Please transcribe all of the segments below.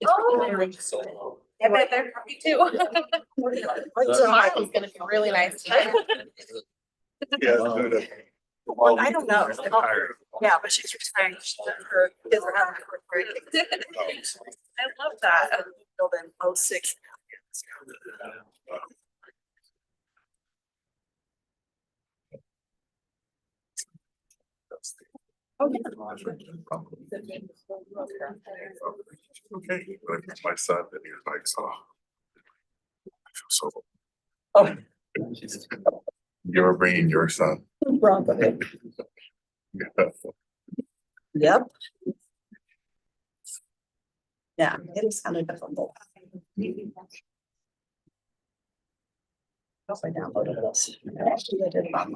Oh, I bet they're happy too. Mark is gonna be really nice today. Well, I don't know. Yeah, but she's retiring. Her kids are having her birthday. I love that. Built in 06. Okay, but it's my son, and he was like, so. I feel so. Oh. You're bringing your son. Bronco. Yeah. Yep. Yeah, it is kind of difficult. I downloaded this. Actually, I did about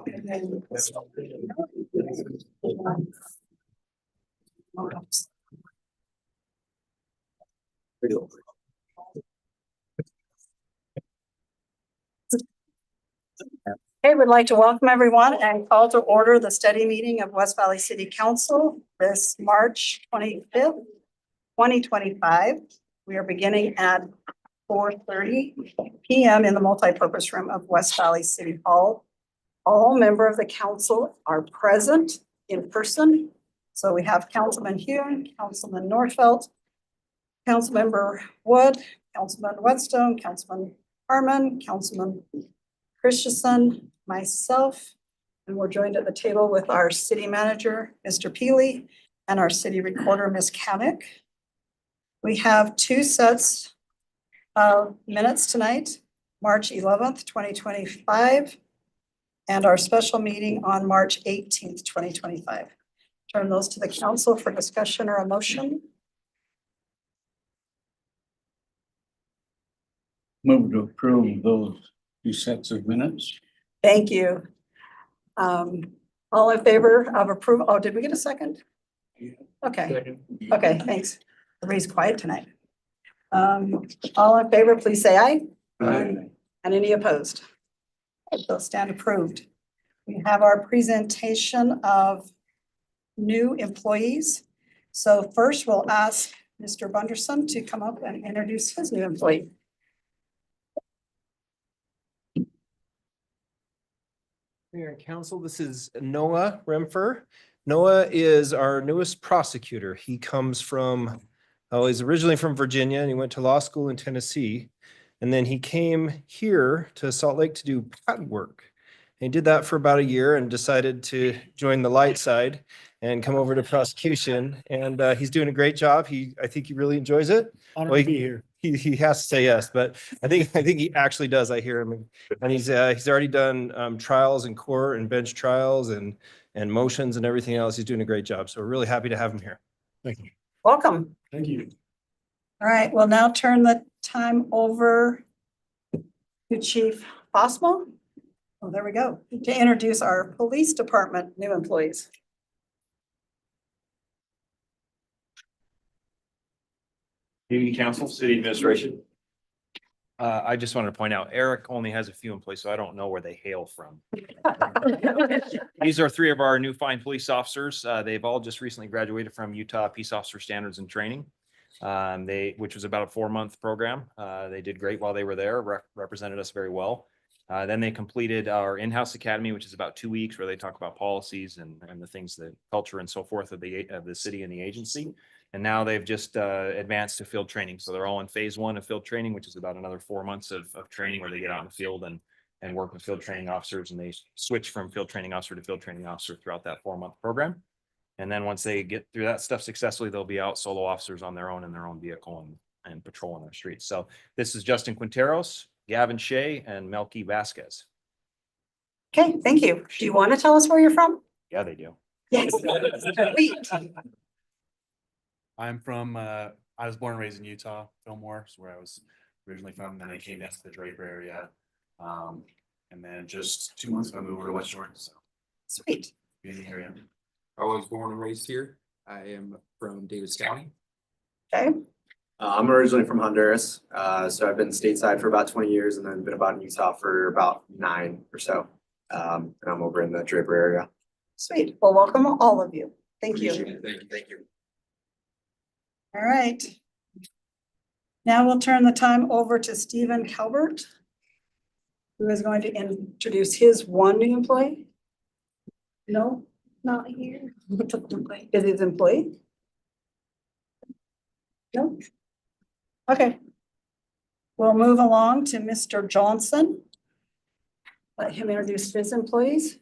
Okay, would like to welcome everyone and call to order the study meeting of West Valley City Council this March 25th, 2025. We are beginning at 4:30 p.m. in the multipurpose room of West Valley City Hall. All members of the council are present in person. So we have Councilman Hune, Councilman Norfelt, Councilmember Wood, Councilman Whetstone, Councilman Harmon, Councilman Christensen, myself, and we're joined at the table with our city manager, Mr. Peely, and our city recorder, Ms. Kamick. We have two sets of minutes tonight, March 11th, 2025, and our special meeting on March 18th, 2025. Turn those to the council for discussion or a motion. Move to approve those two sets of minutes. Thank you. All in favor of approval? Oh, did we get a second? Okay, okay, thanks. Everybody's quiet tonight. All in favor, please say aye. Aye. And any opposed? Those stand approved. We have our presentation of new employees. So first we'll ask Mr. Bunderson to come up and introduce his new employee. Mayor and Council, this is Noah Remfer. Noah is our newest prosecutor. He comes from, he's originally from Virginia and he went to law school in Tennessee. And then he came here to Salt Lake to do patent work. And he did that for about a year and decided to join the light side and come over to prosecution. And he's doing a great job. I think he really enjoys it. Honored to be here. He has to say yes, but I think he actually does. I hear him, and he's already done trials in court and bench trials and motions and everything else. He's doing a great job. So we're really happy to have him here. Thank you. Welcome. Thank you. All right, we'll now turn the time over to Chief Bosmo. Oh, there we go. To introduce our police department new employees. Evening, Council, City Administration. I just wanted to point out, Eric only has a few employees, so I don't know where they hail from. These are three of our new fine police officers. They've all just recently graduated from Utah Peace Officer Standards and Training. Which was about a 4-month program. They did great while they were there, represented us very well. Then they completed our in-house academy, which is about 2 weeks, where they talk about policies and the things, the culture and so forth of the city and the agency. And now they've just advanced to field training. So they're all in phase 1 of field training, which is about another 4 months of training where they get out in the field and work with field training officers. And they switch from field training officer to field training officer throughout that 4-month program. And then once they get through that stuff successfully, they'll be out solo officers on their own in their own vehicle and patrolling our streets. So this is Justin Quinteros, Gavin Shea, and Melky Vasquez. Okay, thank you. Do you want to tell us where you're from? Yeah, they do. Yes. Sweet. I'm from, I was born and raised in Utah, Fillmore is where I was originally from. Then I came down to the Draper area. And then just 2 months ago, I moved over to West Jordan. So Sweet. in the area. I was born and raised here. I am from Davis County. Okay. I'm originally from Honduras, so I've been stateside for about 20 years and then been about in Utah for about 9 or so. And I'm over in the Draper area. Sweet. Well, welcome all of you. Thank you. Appreciate it. Thank you. All right. Now we'll turn the time over to Stephen Calvert, who is going to introduce his one new employee. No, Not here. is his employee? No? Okay. We'll move along to Mr. Johnson. Let him introduce his employees.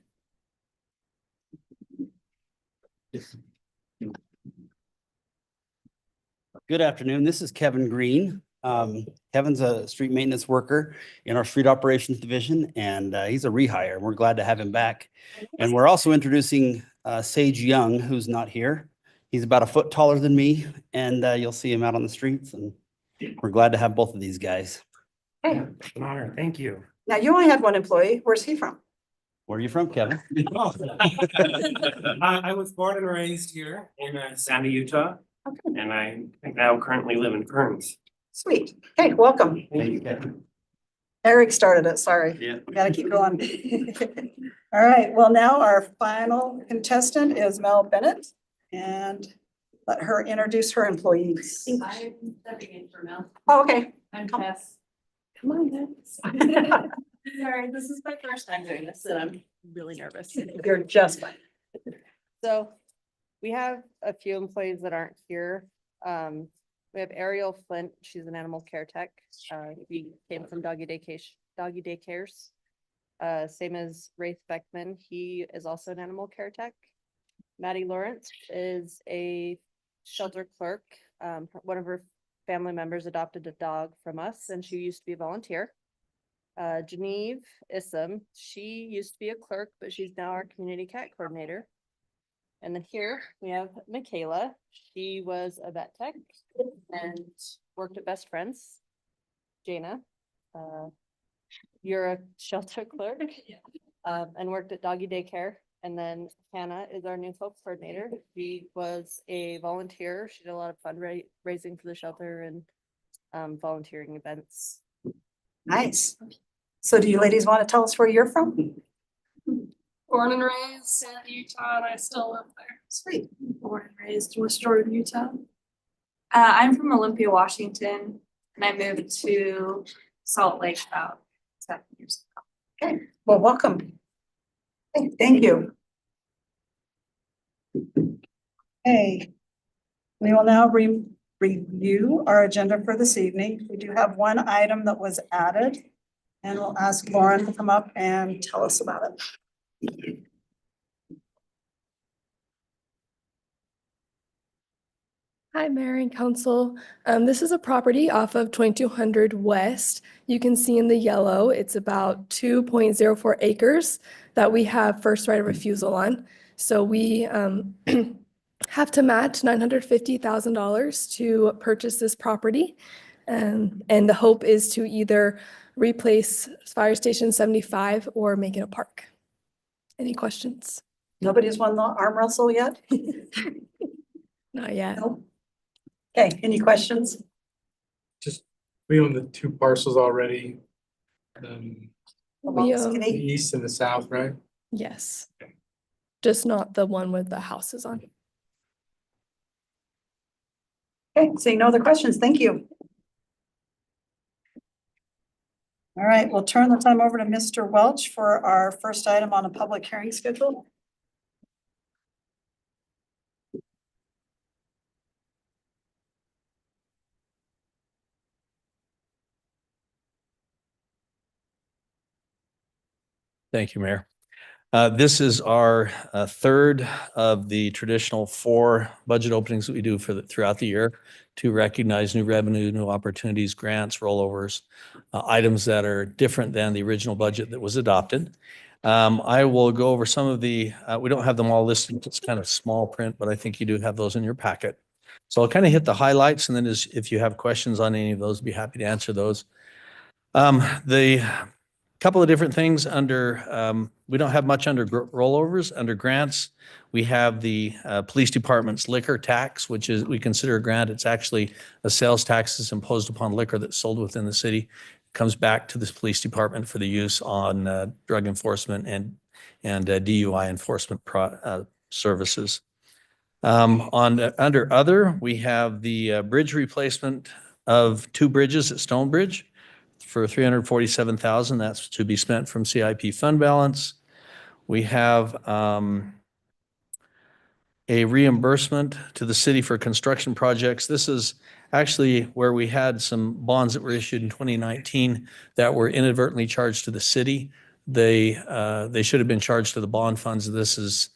Good afternoon. This is Kevin Green. Kevin's a street maintenance worker in our street operations division, and he's a rehire. We're glad to have him back. And we're also introducing Sage Young, who's not here. He's about a foot taller than me, and you'll see him out on the streets, and we're glad to have both of these guys. Hey, An honor, thank you. now you only had one employee. Where's he from? Where are you from, Kevin? I was born and raised here in Sandy, Utah, and I now currently live in Kearns. Sweet. Okay, welcome. Thank you, Kevin. Eric started it, sorry. Yeah. Gotta keep going. All right, well, now our final contestant is Mel Bennett, and let her introduce her employees. I'm stepping in for Mel. Oh, okay. I'm Come- Tess. Come on then. Sorry, this is my first time doing this and I'm really nervous. You're just fine. So we have a few employees that aren't here. We have Ariel Flint. She's an animal care tech. He came from doggy daycares. Same as Rafe Beckman. He is also an animal care tech. Maddie Lawrence is a shelter clerk. One of her family members adopted a dog from us and she used to be a volunteer. Genevieve Issam, she used to be a clerk, but she's now our community cat coordinator. And then here we have Michaela. She was a vet tech and worked at Best Friends. Jana, you're a shelter clerk and worked at doggy daycare. And then Hannah is our new folk coordinator. She was a volunteer. She did a lot of fundraising for the shelter and volunteering events. Nice. So do you ladies want to tell us where you're from? Born and raised Sandy, Utah, and I still live there. Sweet. Born and raised West Jordan, Utah. I'm from Olympia, Washington, and I moved to Salt Lake about 7 years ago. Okay, well, welcome. Okay, thank you. Okay. We will now review our agenda for this evening. We do have one item that was added, and we'll ask Lauren to come up and tell us about it. Hi, Mayor and Council. This is a property off of 2200 West. You can see in the yellow, it's about 2.04 acres that we have first right of refusal on. So we have to match $950,000 to purchase this property. And the hope is to either replace Fire Station 75 or make it a park. Any questions? Nobody's won the arm wrestle yet? Not yet. Nope. Okay, any questions? We own the two parcels already. The We own, east and the south, right? yes. Just not the one with the houses on. Okay, seeing no other questions, thank you. All right, we'll turn the time over to Mr. Welch for our first item on a public hearing schedule. Thank you, Mayor. This is our third of the traditional 4 budget openings that we do throughout the year to recognize new revenue, new opportunities, grants, rollovers, items that are different than the original budget that was adopted. I will go over some of the, we don't have them all listed. It's kind of small print, but I think you do have those in your packet. So I'll kind of hit the highlights, and then if you have questions on any of those, be happy to answer those. The couple of different things under, we don't have much under rollovers. Under grants, we have the police department's liquor tax, which is, we consider a grant. It's actually a sales tax that's imposed upon liquor that's sold within the city. It comes back to this police department for the use on drug enforcement and DUI enforcement services. Under other, we have the bridge replacement of 2 bridges at Stonebridge for $347,000. That's to be spent from CIP fund balance. We have a reimbursement to the city for construction projects. This is actually where we had some bonds that were issued in 2019 that were inadvertently charged to the city. They should have been charged to the bond funds. This is,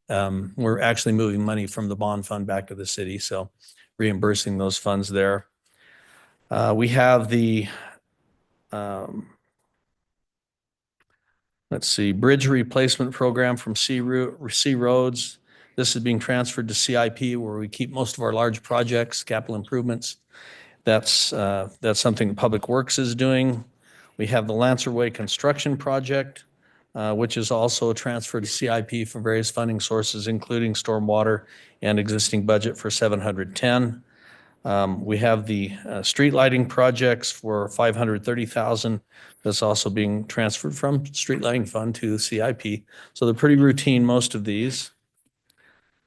we're actually moving money from the bond fund back to the city, so reimbursing those funds there. We have the, let's see, bridge replacement program from C Roads. This is being transferred to CIP, where we keep most of our large projects, capital improvements. That's something Public Works is doing. We have the Lancer Way construction project, which is also transferred to CIP from various funding sources, including stormwater and existing budget for $710,000. We have the street lighting projects for $530,000. That's also being transferred from street lighting fund to CIP. So they're pretty routine, most of these.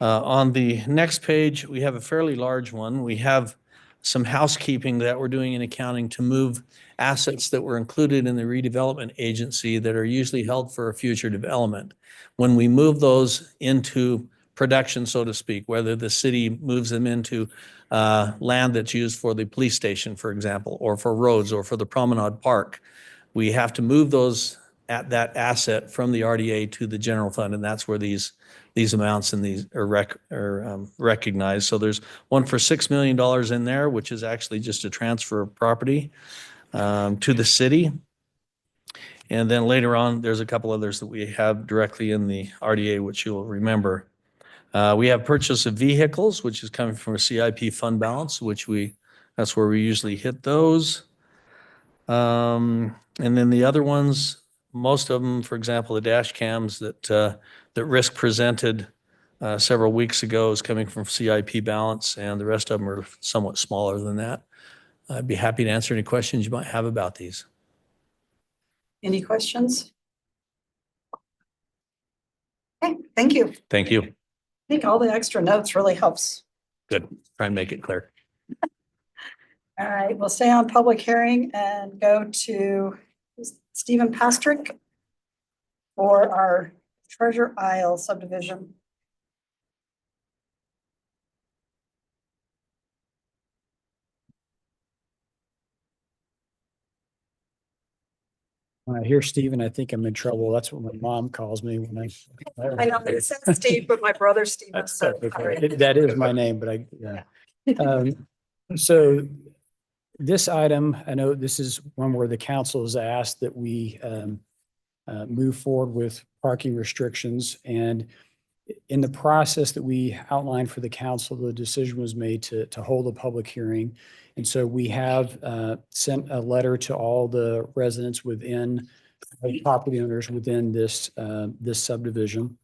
On the next page, we have a fairly large one. We have some housekeeping that we're doing in accounting to move assets that were included in the redevelopment agency that are usually held for a future development. When we move those into production, so to speak, whether the city moves them into land that's used for the police station, for example, or for roads or for the promenade park, we have to move those at that asset from the RDA to the general fund, and that's where these amounts and these are recognized. So there's one for $6 million in there, which is actually just a transfer of property to the city. And then later on, there's a couple others that we have directly in the RDA, which you'll remember. We have purchase of vehicles, which is coming from a CIP fund balance, that's where we usually hit those. And then the other ones, most of them, for example, the dash cams that Risk presented several weeks ago is coming from CIP balance, and the rest of them are somewhat smaller than that. I'd be happy to answer any questions you might have about these. Any questions? Okay, thank you. Thank you. I think all the extra notes really helps. Good. Try and make it clear. All right, we'll stay on public hearing and go to Stephen Pastrick for our Treasure Isle subdivision. When I hear Stephen, I think I'm in trouble. That's what my mom calls me when I know it says Steve, but my brother Steve. That's okay. That is my name, but yeah. So this item, I know this is one where the council has asked that we move forward with parking restrictions. And in the process that we outlined for the council, the decision was made to hold a public hearing. And so we have sent a letter to all the residents within, property owners within this subdivision.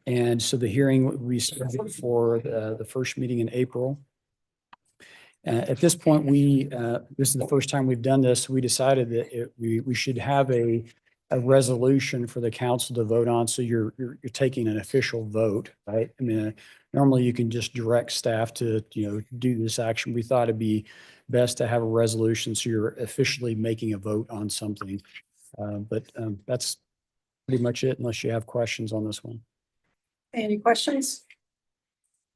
And so the hearing we scheduled for the first meeting in April. At this point, this is the first time we've done this. We decided that we should have a resolution for the council to vote on. So you're taking an official vote, right? I mean, normally you can just direct staff to, do this action. We thought it'd be best to have a resolution. So you're officially making a vote on something. But that's pretty much it, unless you have questions on this one. Any questions?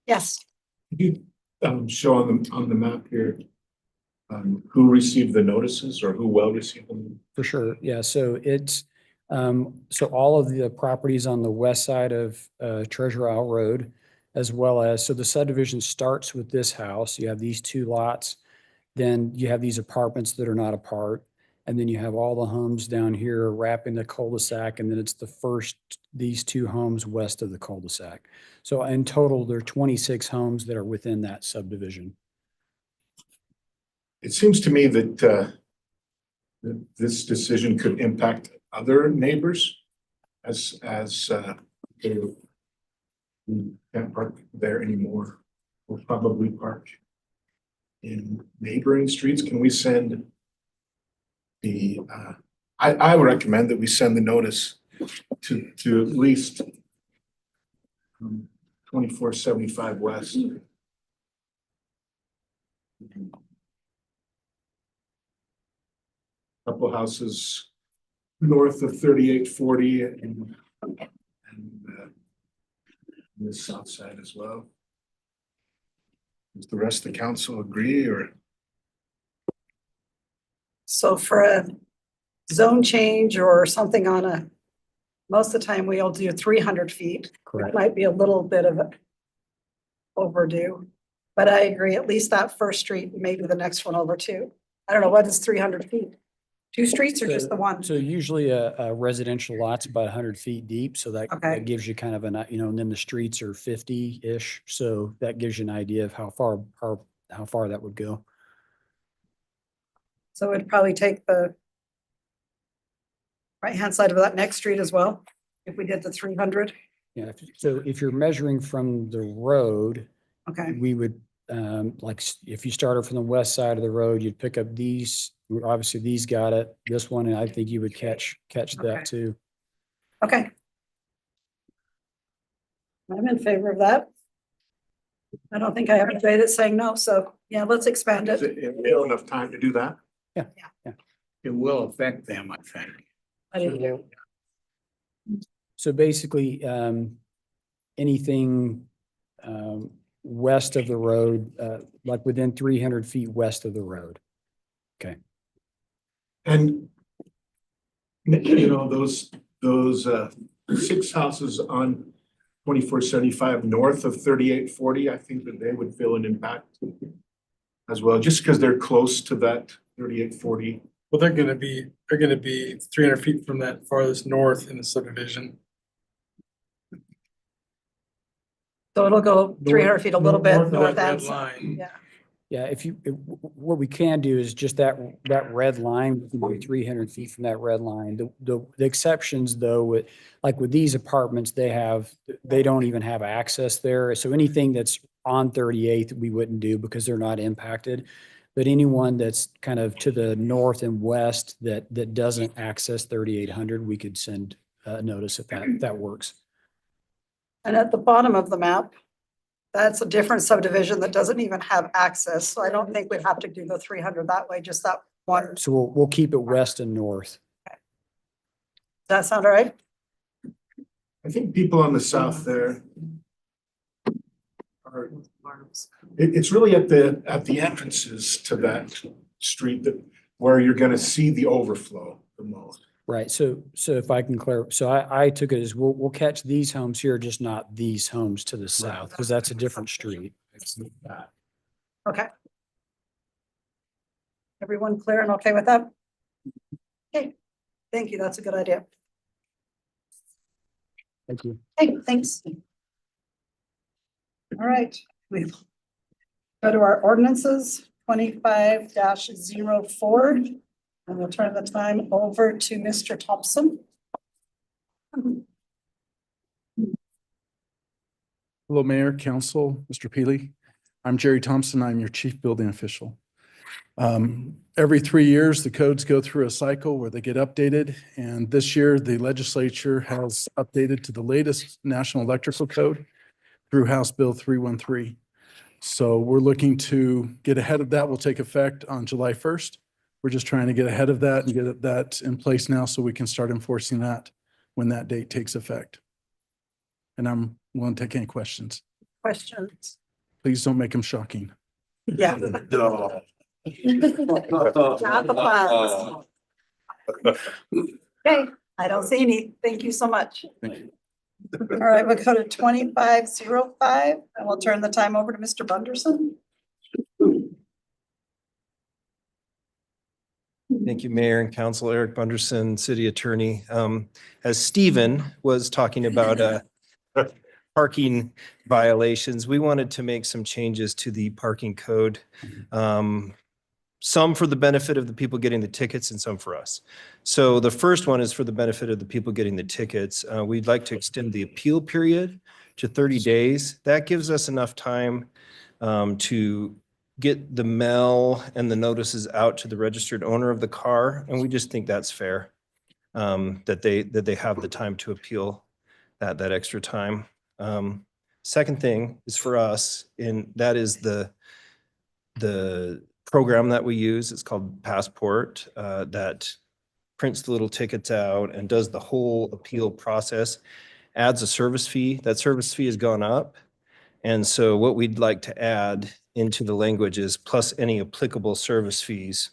Yes. Could you show on the map here who received the notices or who will receive them? For sure. Yeah. So it's, so all of the properties on the west side of Treasure Isle Road, as well as, so the subdivision starts with this house. You have these 2 lots. Then you have these apartments that are not apart. And then you have all the homes down here wrapping the cul-de-sac. And then it's these 2 homes west of the cul-de-sac. So in total, there are 26 homes that are within that subdivision. It seems to me that this decision could impact other neighbors as they can't park there anymore. Will probably park in neighboring streets. Can we send the I would recommend that we send the notice to at least 2475 West. Couple houses north of 3840 and the south side as well. Does the rest of the council agree or? So for a zone change or something on a, most of the time we'll do 300 feet. Correct. Might be a little bit of a overdue, but I agree, at least that first street, maybe the next one over too. I don't know, what is 300 feet? Two streets or just the one? So usually a residential lot's about 100 feet deep, so that Okay. that gives you kind of an, and then the streets are 50-ish, so that gives you an idea of how far that would go. So it'd probably take the right-hand side of that next street as well, if we did the 300. Yeah, so if you're measuring from the road, Okay, we would, if you started from the west side of the road, you'd pick up these, obviously these got it, this one, and I think you would catch Okay. that too. okay. I'm in favor of that. I don't think I have anybody that's saying no, so yeah, let's expand Is it. it enough time to do that? It will affect them, I think. I do. So basically, anything west of the road, like within 300 feet west of the road. And those 6 houses on 2475 north of 3840, I think that they would feel an impact as well, just because they're close to that 3840. Well, they're gonna be 300 feet from that farthest north in the subdivision. So it'll go 300 feet a little bit North of that north red and south. line. Yeah, Yeah, what we can do is just that red line, we can be 300 feet from that red line. The exceptions though, with these apartments, they don't even have access there. So anything that's on 38th, we wouldn't do because they're not impacted. But anyone that's kind of to the north and west that doesn't access 3800, we could send a notice if that works. and at the bottom of the map, that's a different subdivision that doesn't even have access, so I don't think we'd have to do the 300 that way, just that one. Does So we'll keep it west and north. that sound all right? I think people on the south there are, it's really at the entrances to that street where you're gonna see the overflow the most. Right, so if I can clarify, so I took it as we'll catch these homes here, just not these homes to the south, because that's a different street. Okay. Everyone clear and okay with that? Okay, thank you, that's a good idea. Thank you. Hey, thanks. All right, we go to our ordinances, 25-04. And we'll turn the time over to Mr. Thompson. Hello, Mayor, Council, Mr. Peely. I'm Jerry Thompson. I'm your Chief Building Official. Every 3 years, the codes go through a cycle where they get updated. And this year, the legislature has updated to the latest National Electrical Code through House Bill 313. So we're looking to get ahead of that. Will take effect on July 1st. We're just trying to get ahead of that and get that in place now so we can start enforcing that when that date takes effect. And I'm willing to take any questions. Questions? Please don't make them shocking. Yeah. Got the plans. Okay, I don't see any. Thank you so much. Thank you. All right, we'll go to 2505 and we'll turn the time over to Mr. Bunderson. Thank you, Mayor and Council. Eric Bunderson, City Attorney. As Stephen was talking about parking violations, we wanted to make some changes to the parking code. Some for the benefit of the people getting the tickets and some for us. So the first one is for the benefit of the people getting the tickets. We'd like to extend the appeal period to 30 days. That gives us enough time to get the mail and the notices out to the registered owner of the car. And we just think that's fair, that they have the time to appeal that extra time. Second thing is for us, and that is the program that we use. It's called Passport, that prints the little tickets out and does the whole appeal process, adds a service fee. That service fee has gone up. And so what we'd like to add into the language is plus any applicable service fees.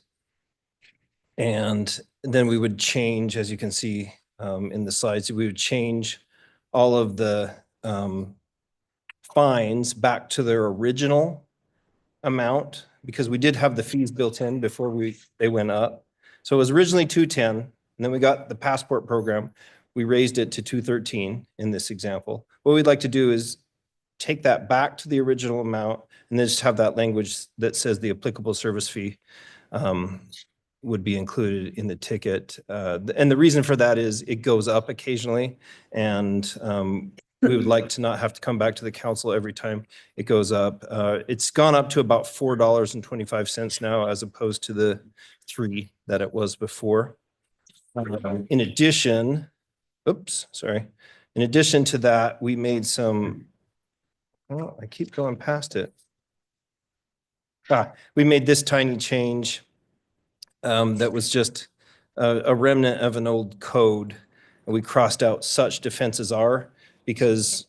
And then we would change, as you can see in the slides, we would change all of the fines back to their original amount, because we did have the fees built in before they went up. So it was originally 210, and then we got the Passport program. We raised it to 213 in this example. What we'd like to do is take that back to the original amount and then just have that language that says the applicable service fee would be included in the ticket. And the reason for that is it goes up occasionally, and we would like to not have to come back to the council every time it goes up. It's gone up to about $4.25 now, as opposed to the $3 that it was before. In addition, in addition to that, we made some, oh, I keep going past it. We made this tiny change that was just a remnant of an old code. And we crossed out such defenses are, because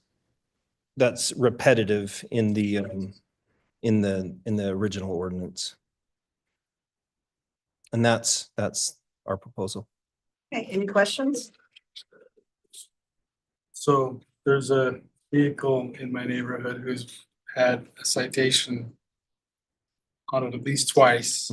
that's repetitive in the original ordinance. And that's our proposal. Okay, any questions? So there's a vehicle in my neighborhood who's had a citation on it at least twice.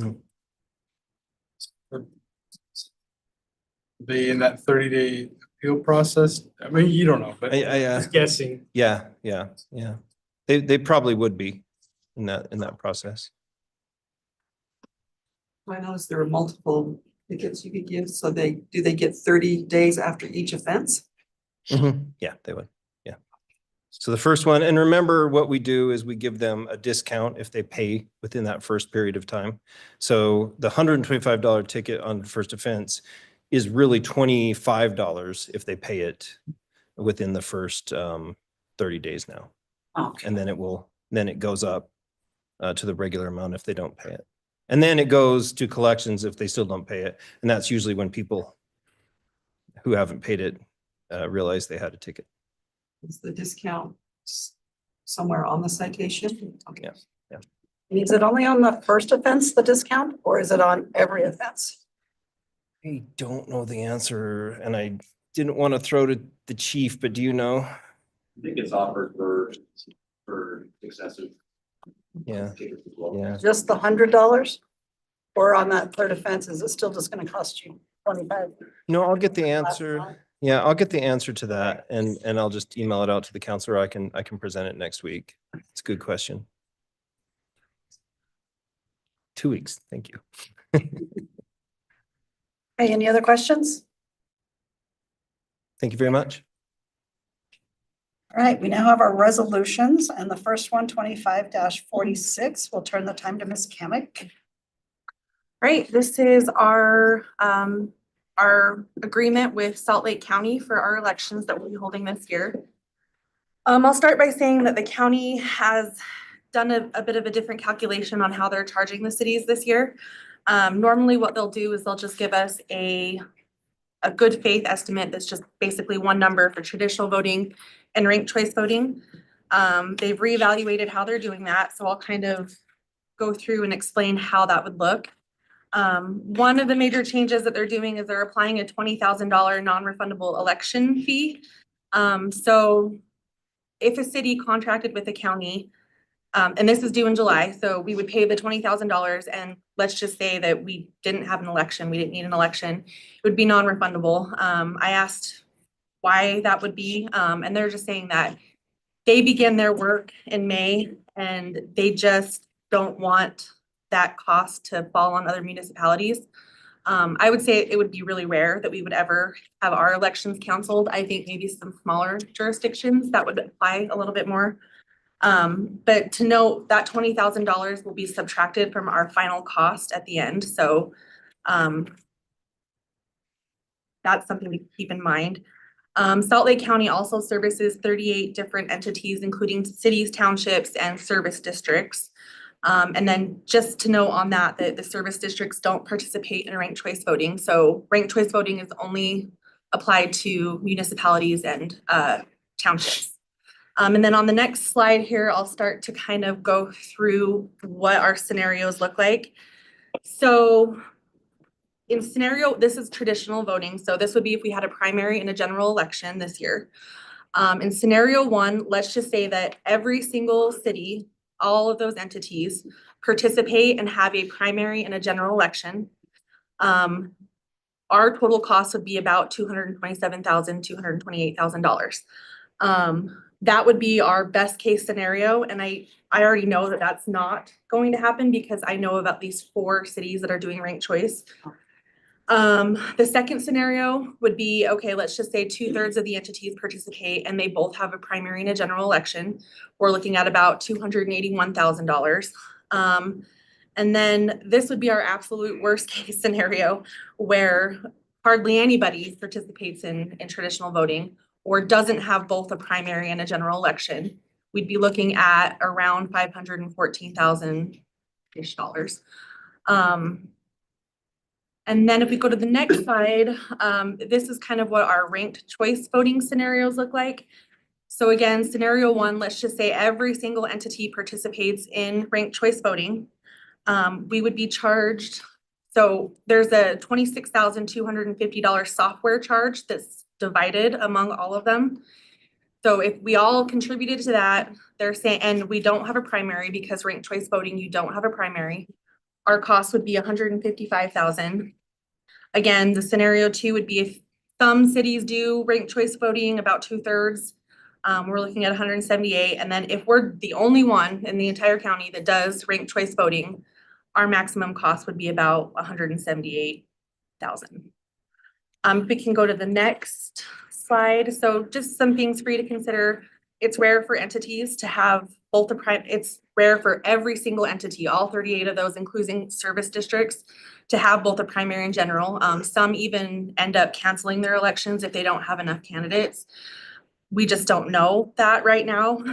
They in that 30-day appeal process? I mean, you don't know, but just guessing. Yeah. They probably would be in that process. I noticed there were multiple tickets you could give, so do they get 30 days after each offense? Yeah, they would. Yeah. So the first one, and remember what we do is we give them a discount if they pay within that first period of time. So the $125 ticket on the first offense is really $25 if they pay it within the first 30 days now. Okay. And then it goes up to the regular amount if they don't pay it. And then it goes to collections if they still don't pay it. And that's usually when people who haven't paid it realize they had a ticket. Is the discount somewhere on the citation? Okay. Yeah. Is it only on the first offense, the discount, or is it on every offense? I don't know the answer, and I didn't want to throw to the chief, but do you know? I think it's offered for excessive. Yeah. tickets as well. Yeah. Just the $100? Or on that third offense, is it still just gonna cost you 25? No, I'll get the answer. Yeah, I'll get the answer to that, and I'll just email it out to the counselor. I can present it next week. It's a good question. 2 weeks. Thank you. Hey, any other questions? Thank you very much. All right, we now have our resolutions, and the first one, 25-46, we'll turn the time to Ms. Kamick. Right, this is our agreement with Salt Lake County for our elections that we'll be holding this year. I'll start by saying that the county has done a bit of a different calculation on how they're charging the cities this year. Normally what they'll do is they'll just give us a good faith estimate that's just basically one number for traditional voting and ranked choice voting. They've reevaluated how they're doing that, so I'll kind of go through and explain how that would look. One of the major changes that they're doing is they're applying a $20,000 non-refundable election fee. So if a city contracted with the county, and this is due in July, so we would pay the $20,000, and let's just say that we didn't have an election, we didn't need an election, it would be non-refundable. I asked why that would be, and they're just saying that they begin their work in May and they just don't want that cost to fall on other municipalities. I would say it would be really rare that we would ever have our elections canceled. I think maybe some smaller jurisdictions that would apply a little bit more. But to note that $20,000 will be subtracted from our final cost at the end. So that's something to keep in mind. Salt Lake County also services 38 different entities, including cities, townships, and service districts. And then just to note on that, the service districts don't participate in ranked choice voting. So ranked choice voting is only applied to municipalities and townships. And then on the next slide here, I'll start to kind of go through what our scenarios look like. So in scenario, this is traditional voting. So this would be if we had a primary and a general election this year. In scenario one, let's just say that every single city, all of those entities participate and have a primary and a general election. Our total cost would be about $227,000, $228,000. That would be our best case scenario. And I already know that that's not going to happen because I know of at least 4 cities that are doing ranked choice. The second scenario would be, okay, let's just say 2/3 of the entities participate and they both have a primary and a general election. We're looking at about $281,000. And then this would be our absolute worst case scenario where hardly anybody participates in traditional voting or doesn't have both a primary and a general election. We'd be looking at around $514,000-ish. And then if we go to the next slide, this is kind of what our ranked choice voting scenarios look like. So again, scenario one, let's just say every single entity participates in ranked choice voting. We would be charged, so there's a $26,250 software charge that's divided among all of them. So if we all contributed to that, they're saying, and we don't have a primary because ranked choice voting, you don't have a primary. Our cost would be $155,000. Again, the scenario 2 would be if some cities do ranked choice voting, about 2/3. We're looking at 178. And then if we're the only one in the entire county that does ranked choice voting, our maximum cost would be about $178,000. If we can go to the next slide. So just some things for you to consider. It's rare for entities to have both it's rare for every single entity, all 38 of those, including service districts, to have both a primary and general. Some even end up canceling their elections if they don't have enough candidates. We just don't know that right now.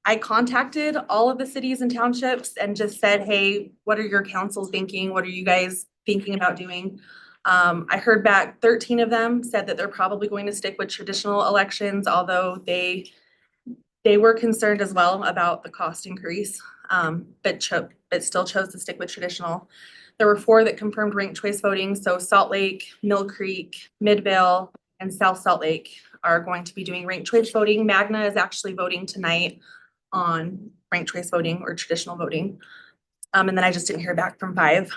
I contacted all of the cities and townships and just said, hey, what are your councils thinking? What are you guys thinking about doing? I heard back 13 of them said that they're probably going to stick with traditional elections, although they were concerned as well about the cost increase, but still chose to stick with traditional. There were 4 that confirmed ranked choice voting. So Salt Lake, Mill Creek, Midvale, and South Salt Lake are going to be doing ranked choice voting. Magna is actually voting tonight on ranked choice voting or traditional voting. And then I just didn't hear back from 5.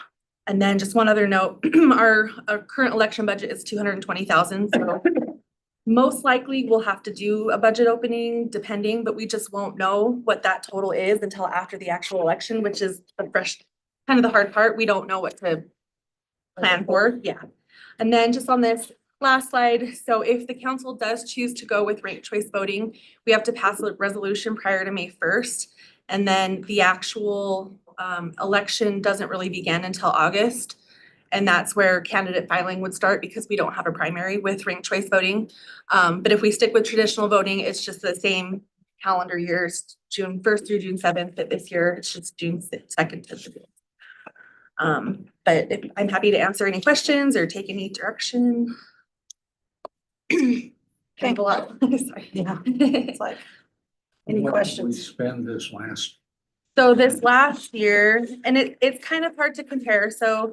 And then just one other note, our current election budget is $220,000. So most likely we'll have to do a budget opening depending, but we just won't know what that total is until after the actual election, which is kind of the hard part. We don't know what to plan for. Yeah. And then just on this last slide. So if the council does choose to go with ranked choice voting, we have to pass a resolution prior to May 1st. And then the actual election doesn't really begin until August. And that's where candidate filing would start because we don't have a primary with ranked choice voting. But if we stick with traditional voting, it's just the same calendar years, June 1st through June 7th, but this year it's just June 2nd to the 5th. But I'm happy to answer any questions or take any direction. Thank a lot. Sorry. Yeah. It's like, any questions? We spend this last. So this last year, and it's kind of hard to compare. So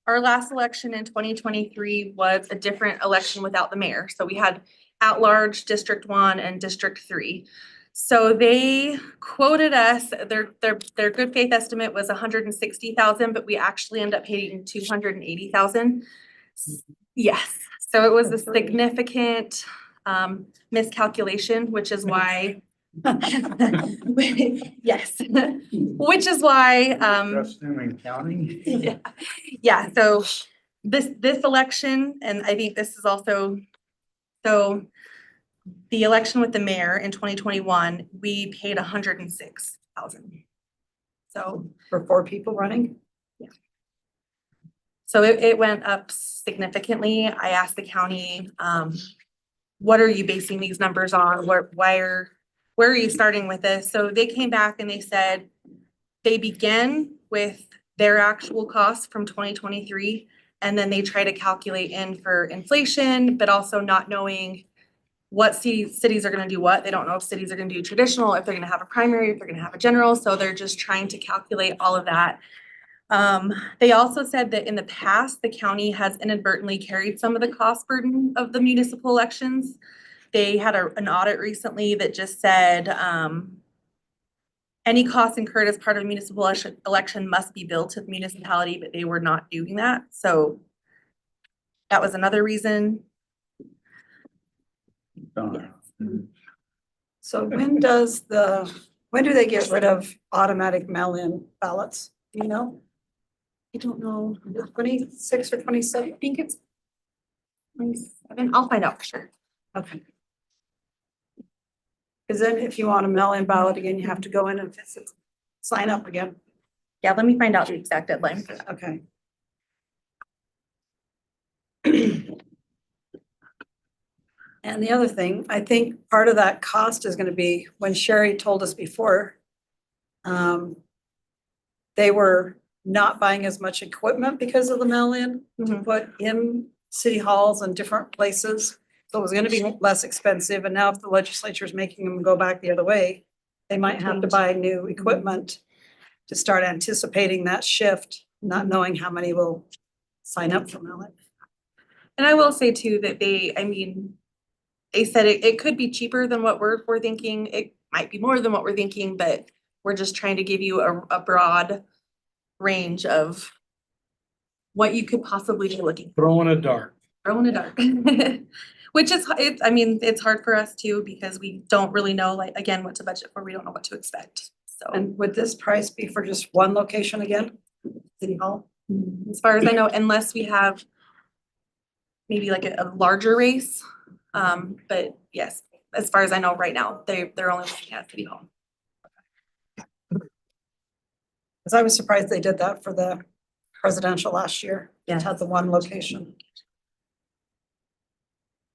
our last election in 2023 was a different election without the mayor. So we had at-large District 1 and District 3. So they quoted us, their good faith estimate was 160,000, but we actually ended up paying 280,000. Yes, so it was a significant miscalculation, which is why yes, which is why County. yeah, so this election, and I think this is also, so the election with the mayor in 2021, we paid 106,000. So for 4 people running? Yeah. So it went up significantly. I asked the county what are you basing these numbers on? Where are you starting with this? So they came back and they said they begin with their actual costs from 2023, and then they try to calculate in for inflation, but also not knowing what cities are gonna do what. They don't know if cities are gonna do traditional, if they're gonna have a primary, if they're gonna have a general, so they're just trying to calculate all of that. They also said that in the past, the county has inadvertently carried some of the cost burden of the municipal elections. They had an audit recently that just said, any costs incurred as part of a municipal election must be billed to the municipality, but they were not doing that, so that was another reason. So when do they get rid of automatic mail-in ballots? Do you know? I don't know. 26 or 27? I think it's 27. I'll find out for sure. Okay. Because then if you want a mail-in ballot again, you have to go in and sign up again. Yeah, let me find out the exact deadline. Okay. And the other thing, I think part of that cost is gonna be, when Sherry told us before, they were not buying as much equipment because of the mail-in to put in city halls and different places. So it was gonna be less expensive, and now if the legislature is making them go back the other way, they might have to buy new equipment to start anticipating that shift, not knowing how many will sign up for mail-in. And I will say too that they said it could be cheaper than what we're thinking. It might be more than what we're thinking, but we're just trying to give you a broad range of what you could possibly be looking for. Throw in a dart. Throw in a dark. Which is, it's hard for us too, because we don't really know, like, again, what to budget for. We don't know what to expect, so. And would this price be for just one location again? City Hall? As far as I know, unless we have maybe like a larger race, but yes, as far as I know right now, they're only looking at City Hall. Because I was surprised they did that for the presidential last year. It had the one location.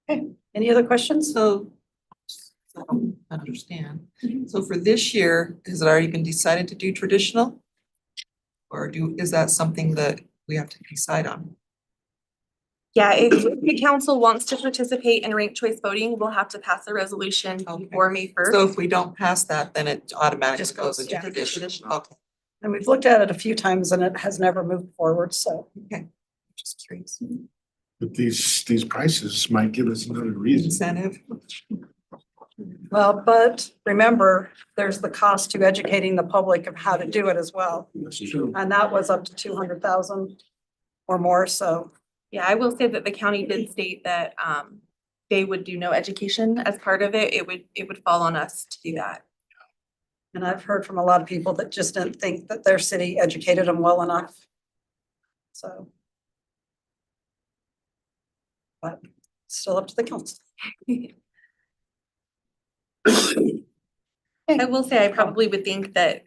Okay, any other questions? So I don't understand. So for this year, has it already been decided to do traditional? Or is that something that we have to decide on? Yeah, if the council wants to participate in ranked choice voting, we'll have to pass a resolution before May 1st. So if we don't pass that, then it automatically Just goes goes, into yeah, traditional. Okay, And we've looked at it a few times and it has never moved forward, so. okay. Just curious. But these prices might give us another reason. Incentive. Well, but remember, there's the cost to educating the public of how to do it as well. That's true. And that was up to 200,000 or more, so. Yeah, I will say that the county did state that they would do no education as part of it. It would fall on us to do that. And I've heard from a lot of people that just didn't think that their city educated them well enough. So. But still up to the council. I will say I probably would think that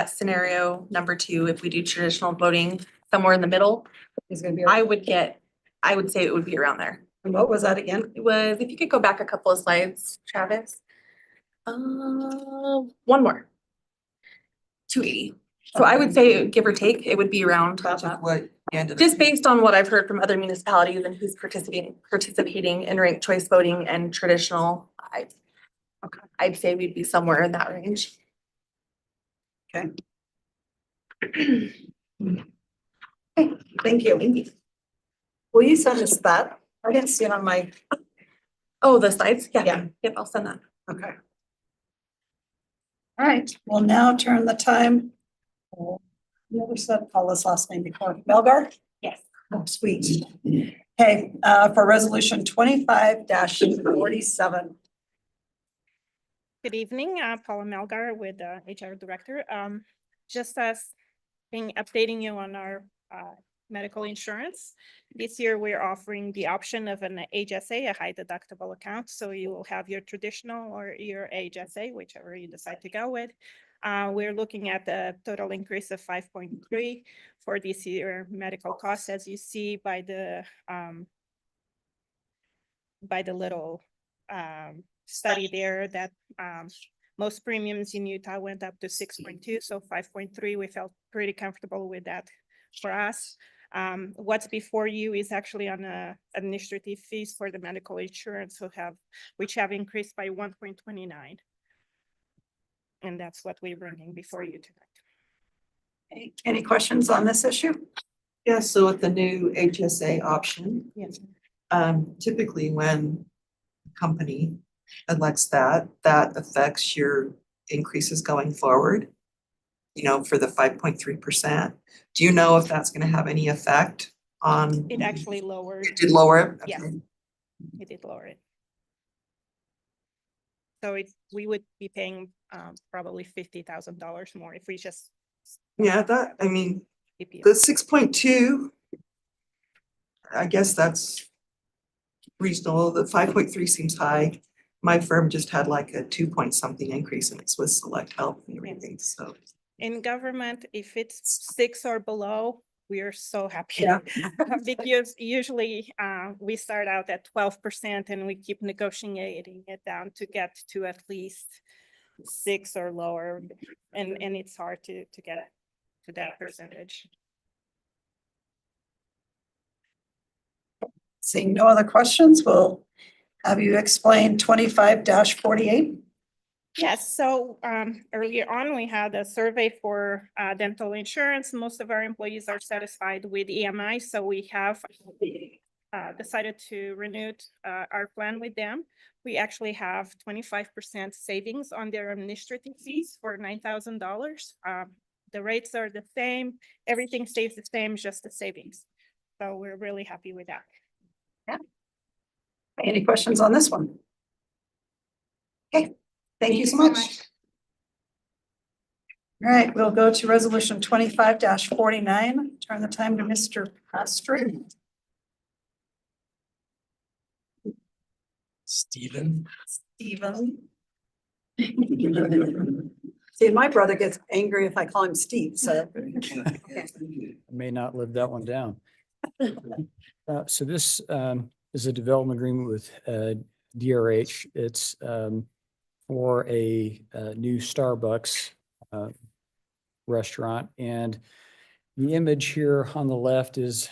scenario number 2, if we do traditional voting somewhere in the middle, is gonna be. I would say it would be around there. And what was that again? It was, if you could go back a couple of slides, Travis. One more. 280. So I would say, give or take, it would be around What end of just based on what I've heard from other municipalities and who's participating in ranked choice voting and traditional. I'd say we'd be somewhere in that range. Okay. Okay, thank you. Will you send us that? I didn't see it on my. Oh, the slides? Yeah. Yeah. Yep, I'll send that. Okay. All right, we'll now turn the time. Never said Paula's last name before. Melgar? Yes. Oh, sweet. Okay, for resolution 25-47. Good evening, Paula Melgar with HR Director. Just as being updating you on our medical insurance. This year, we're offering the option of an HSA, a high deductible account. So you will have your traditional or your HSA, whichever you decide to go with. We're looking at a total increase of 5.3 for this year medical costs, as you see by the little study there that most premiums in Utah went up to 6.2, so 5.3. We felt pretty comfortable with that for us. What's before you is actually on administrative fees for the medical insurance which have increased by 1.29. And that's what we're bringing before you tonight. Any questions on this issue? Yeah, so with the new HSA option, Yes. typically when a company elects that affects your increases going forward, you know, for the 5.3%. Do you know if that's gonna have any effect on? It actually lowered. It did lower it? Yes, Okay. it did lower it. So we would be paying probably $50,000 more if we just. Yeah, I mean, PPO. the 6.2, I guess that's reasonable. The 5.3 seems high. My firm just had like a 2 something increase in its with Select Health and everything, so. In government, if it's 6 or below, we are so happy. Yeah. Because usually we start out at 12% and we keep negotiating it down to get to at least 6 or lower. And it's hard to get to that percentage. Seeing no other questions, we'll have you explain 25-48. Yes, so earlier on, we had a survey for dental insurance. Most of our employees are satisfied with EMI, so we have decided to renew our plan with them. We actually have 25% savings on their administrative fees for $9,000. The rates are the same, everything stays the same, just the savings. So we're really happy with that. Yeah. Any questions on this one? Okay. Thank you so much. All right, we'll go to resolution 25-49. Turn the time to Mr. Pastor. Stephen. See, my brother gets angry if I call him Steve, so. I may not live that one down. So this is a development agreement with DRH. It's for a new Starbucks restaurant. And the image here on the left is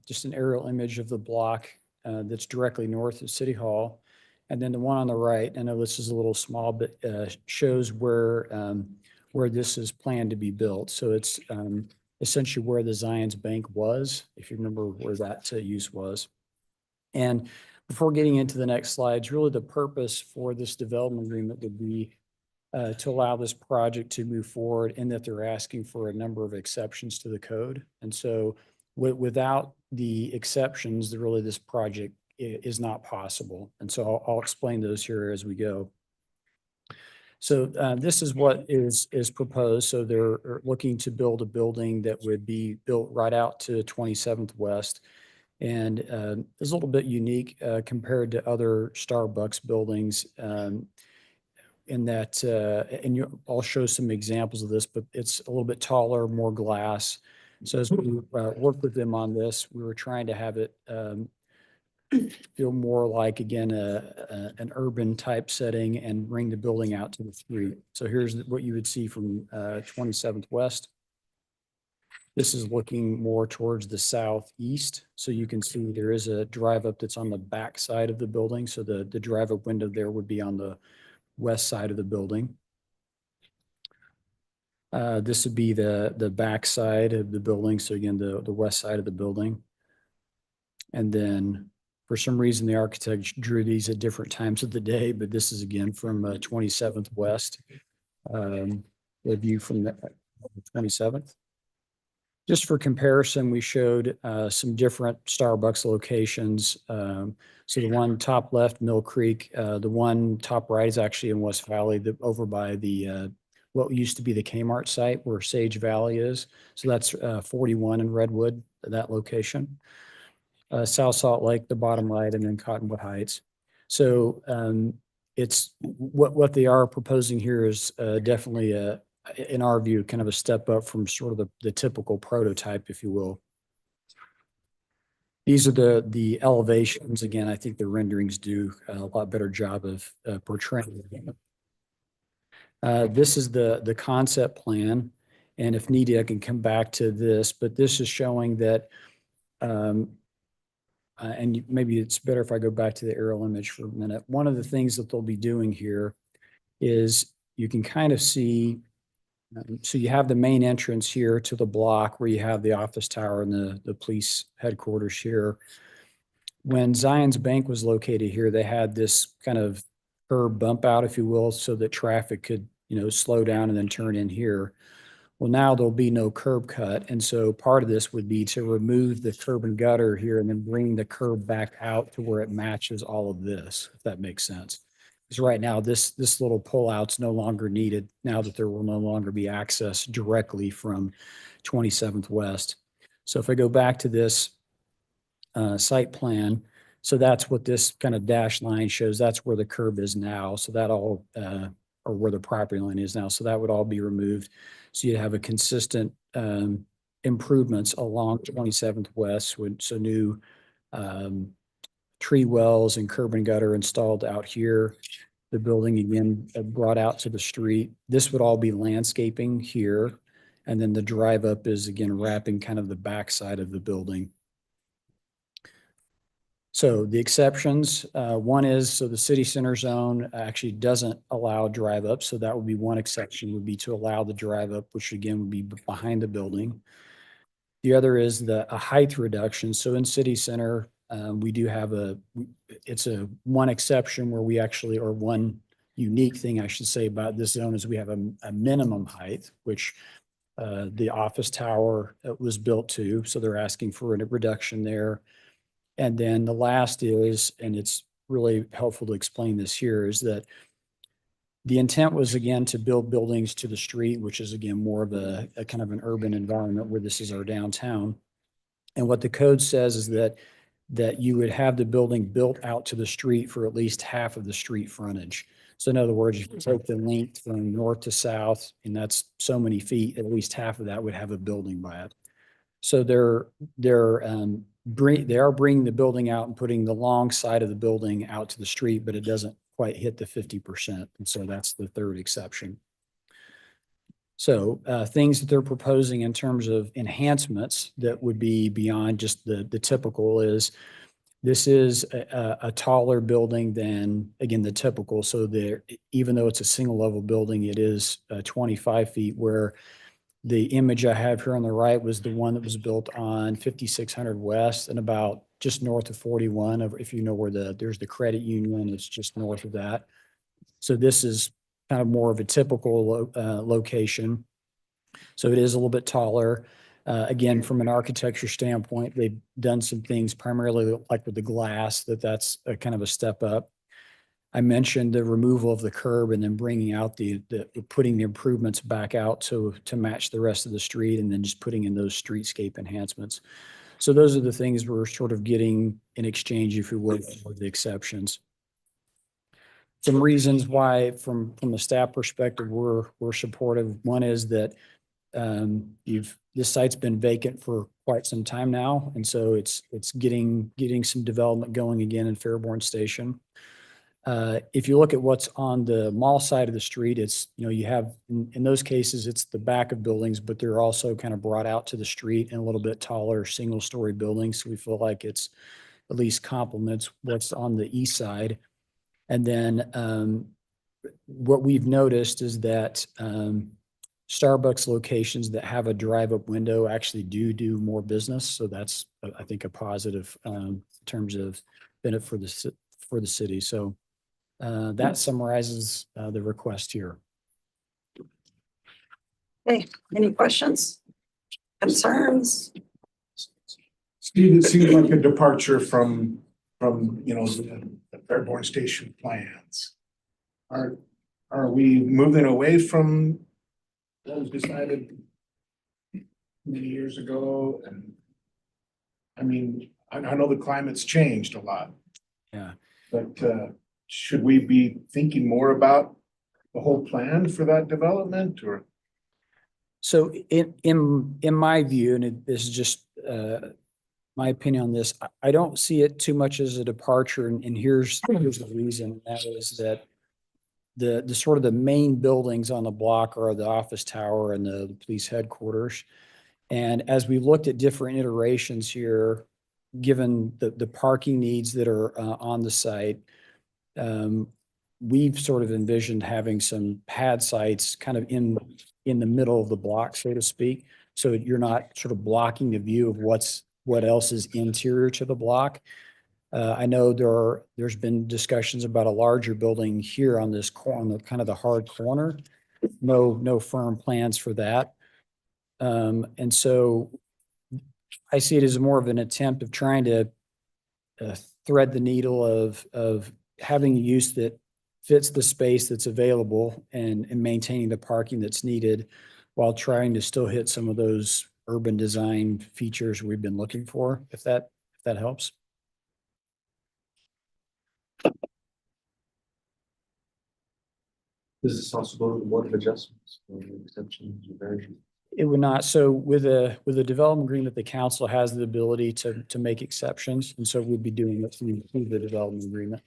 just an aerial image of the block that's directly north of City Hall. And then the one on the right, I know this is a little small, but shows where this is planned to be built. So it's essentially where the Zions Bank was, if you remember where that use was. And before getting into the next slides, really the purpose for this development agreement would be to allow this project to move forward, and that they're asking for a number of exceptions to the code. And so without the exceptions, really this project is not possible. And so I'll explain those here as we go. So this is what is proposed. So they're looking to build a building that would be built right out to 27th West. And it's a little bit unique compared to other Starbucks buildings in that, and I'll show some examples of this, but it's a little bit taller, more glass. So as we worked with them on this, we were trying to have it feel more like, again, an urban type setting and bring the building out to the street. So here's what you would see from 27th West. This is looking more towards the southeast. So you can see there is a drive up that's on the back side of the building. So the drive up window there would be on the west side of the building. This would be the back side of the building. So again, the west side of the building. And then for some reason, the architect drew these at different times of the day, but this is again from 27th West. The view from the 27th. Just for comparison, we showed some different Starbucks locations. So the one top left, Mill Creek, the one top right is actually in West Valley, over by the what used to be the Kmart site where Sage Valley is. So that's 41 in Redwood, that location. South Salt Lake, the bottom right, and then Cottonwood Heights. So it's what they are proposing here is definitely in our view, kind of a step up from sort of the typical prototype, if you will. These are the elevations. Again, I think the renderings do a lot better job of portraying. This is the concept plan. And if needed, I can come back to this, but this is showing that, maybe it's better if I go back to the aerial image for a minute. One of the things that they'll be doing here is you can kind of see, so you have the main entrance here to the block where you have the office tower and the police headquarters here. When Zions Bank was located here, they had this kind of curb bump out, if you will, so that traffic could, slow down and then turn in here. Well, now there'll be no curb cut. And so part of this would be to remove the curb and gutter here and then bring the curb back out to where it matches all of this, if that makes sense. Because right now, this little pullout's no longer needed now that there will no longer be access directly from 27th West. So if I go back to this site plan, so that's what this kind of dashed line shows. That's where the curb is now. So that all, or where the property line is now. So that would all be removed. So you have a consistent improvements along 27th West. So new tree wells and curb and gutter installed out here. The building again brought out to the street. This would all be landscaping here. And then the drive up is again wrapping kind of the backside of the building. So the exceptions, one is, so the city center zone actually doesn't allow drive up. So that would be one exception, would be to allow the drive up, which again would be behind the building. The other is a height reduction. So in city center, we do have it's a one exception where we actually, or one unique thing I should say about this zone is we have a minimum height, which the office tower was built to. So they're asking for a reduction there. And then the last is, and it's really helpful to explain this here, is that the intent was again to build buildings to the street, which is again more of a kind of an urban environment where this is our downtown. And what the code says is that you would have the building built out to the street for at least half of the street frontage. So in other words, if you take the length from north to south, and that's so many feet, at least half of that would have a building by it. So they are bringing the building out and putting the long side of the building out to the street, but it doesn't quite hit the 50%. And so that's the third exception. So things that they're proposing in terms of enhancements that would be beyond just the typical is, this is a taller building than, again, the typical. So even though it's a single level building, it is 25 feet, where the image I have here on the right was the one that was built on 5600 West and about just north of 41. If you know where there's the credit union, it's just north of that. So this is kind of more of a typical location. So it is a little bit taller. Again, from an architecture standpoint, they've done some things primarily like with the glass, that's a kind of a step up. I mentioned the removal of the curb and then bringing out putting the improvements back out to match the rest of the street, and then just putting in those streetscape enhancements. So those are the things we're sort of getting in exchange, if you will, for the exceptions. Some reasons why, from the staff perspective, we're supportive. One is that this site's been vacant for quite some time now, and so it's getting some development going again in Fairborn Station. If you look at what's on the mall side of the street, it's, you have, in those cases, it's the back of buildings, but they're also kind of brought out to the street in a little bit taller single-story buildings. So we feel like it's at least complements what's on the east side. And then what we've noticed is that Starbucks locations that have a drive-up window actually do more business. So that's, I think, a positive in terms of benefit for the city. So that summarizes the request here. Okay, any questions, concerns? Steve, it seems like a departure from the Fairborn Station plans. Are we moving away from what was decided many years ago? And I mean, I know the climate's changed a lot. Yeah. But should we be thinking more about the whole plan for that development, or? So in my view, and this is just my opinion on this. I don't see it too much as a departure, and here's the reason. That is that the sort of the main buildings on the block are the office tower and the police headquarters. And as we looked at different iterations here, given the parking needs that are on the site, we've sort of envisioned having some pad sites kind of in the middle of the block, so to speak. So you're not sort of blocking the view of what else is interior to the block. I know there's been discussions about a larger building here on this corner, kind of the hard corner. No firm plans for that. And so I see it as more of an attempt of trying to thread the needle of having use that fits the space that's available and maintaining the parking that's needed while trying to still hit some of those urban design features we've been looking for, if that helps. Does this also go to the Board of Adjustments or exceptions or variations? It would not. So with a development agreement, the council has the ability to make exceptions. And so we'd be doing it through the development agreement.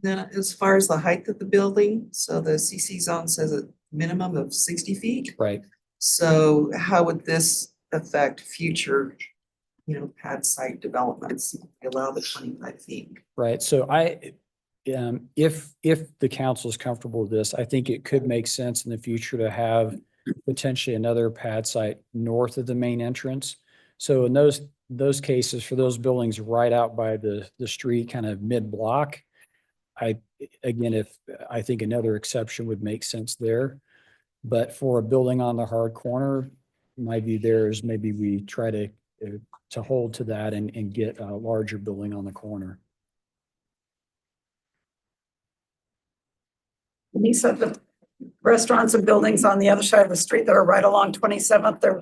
Then as far as the height of the building, so the CC zone says a minimum of 60 feet. Right. So how would this affect future, pad site developments? Allow the 25 feet. Right. So if the council is comfortable with this, I think it could make sense in the future to have potentially another pad site north of the main entrance. So in those cases, for those buildings right out by the street, kind of mid-block, I think another exception would make sense there. But for a building on the hard corner, my view there is maybe we try to hold to that and get a larger building on the corner. He said the restaurants and buildings on the other side of the street that are right along 27th, they're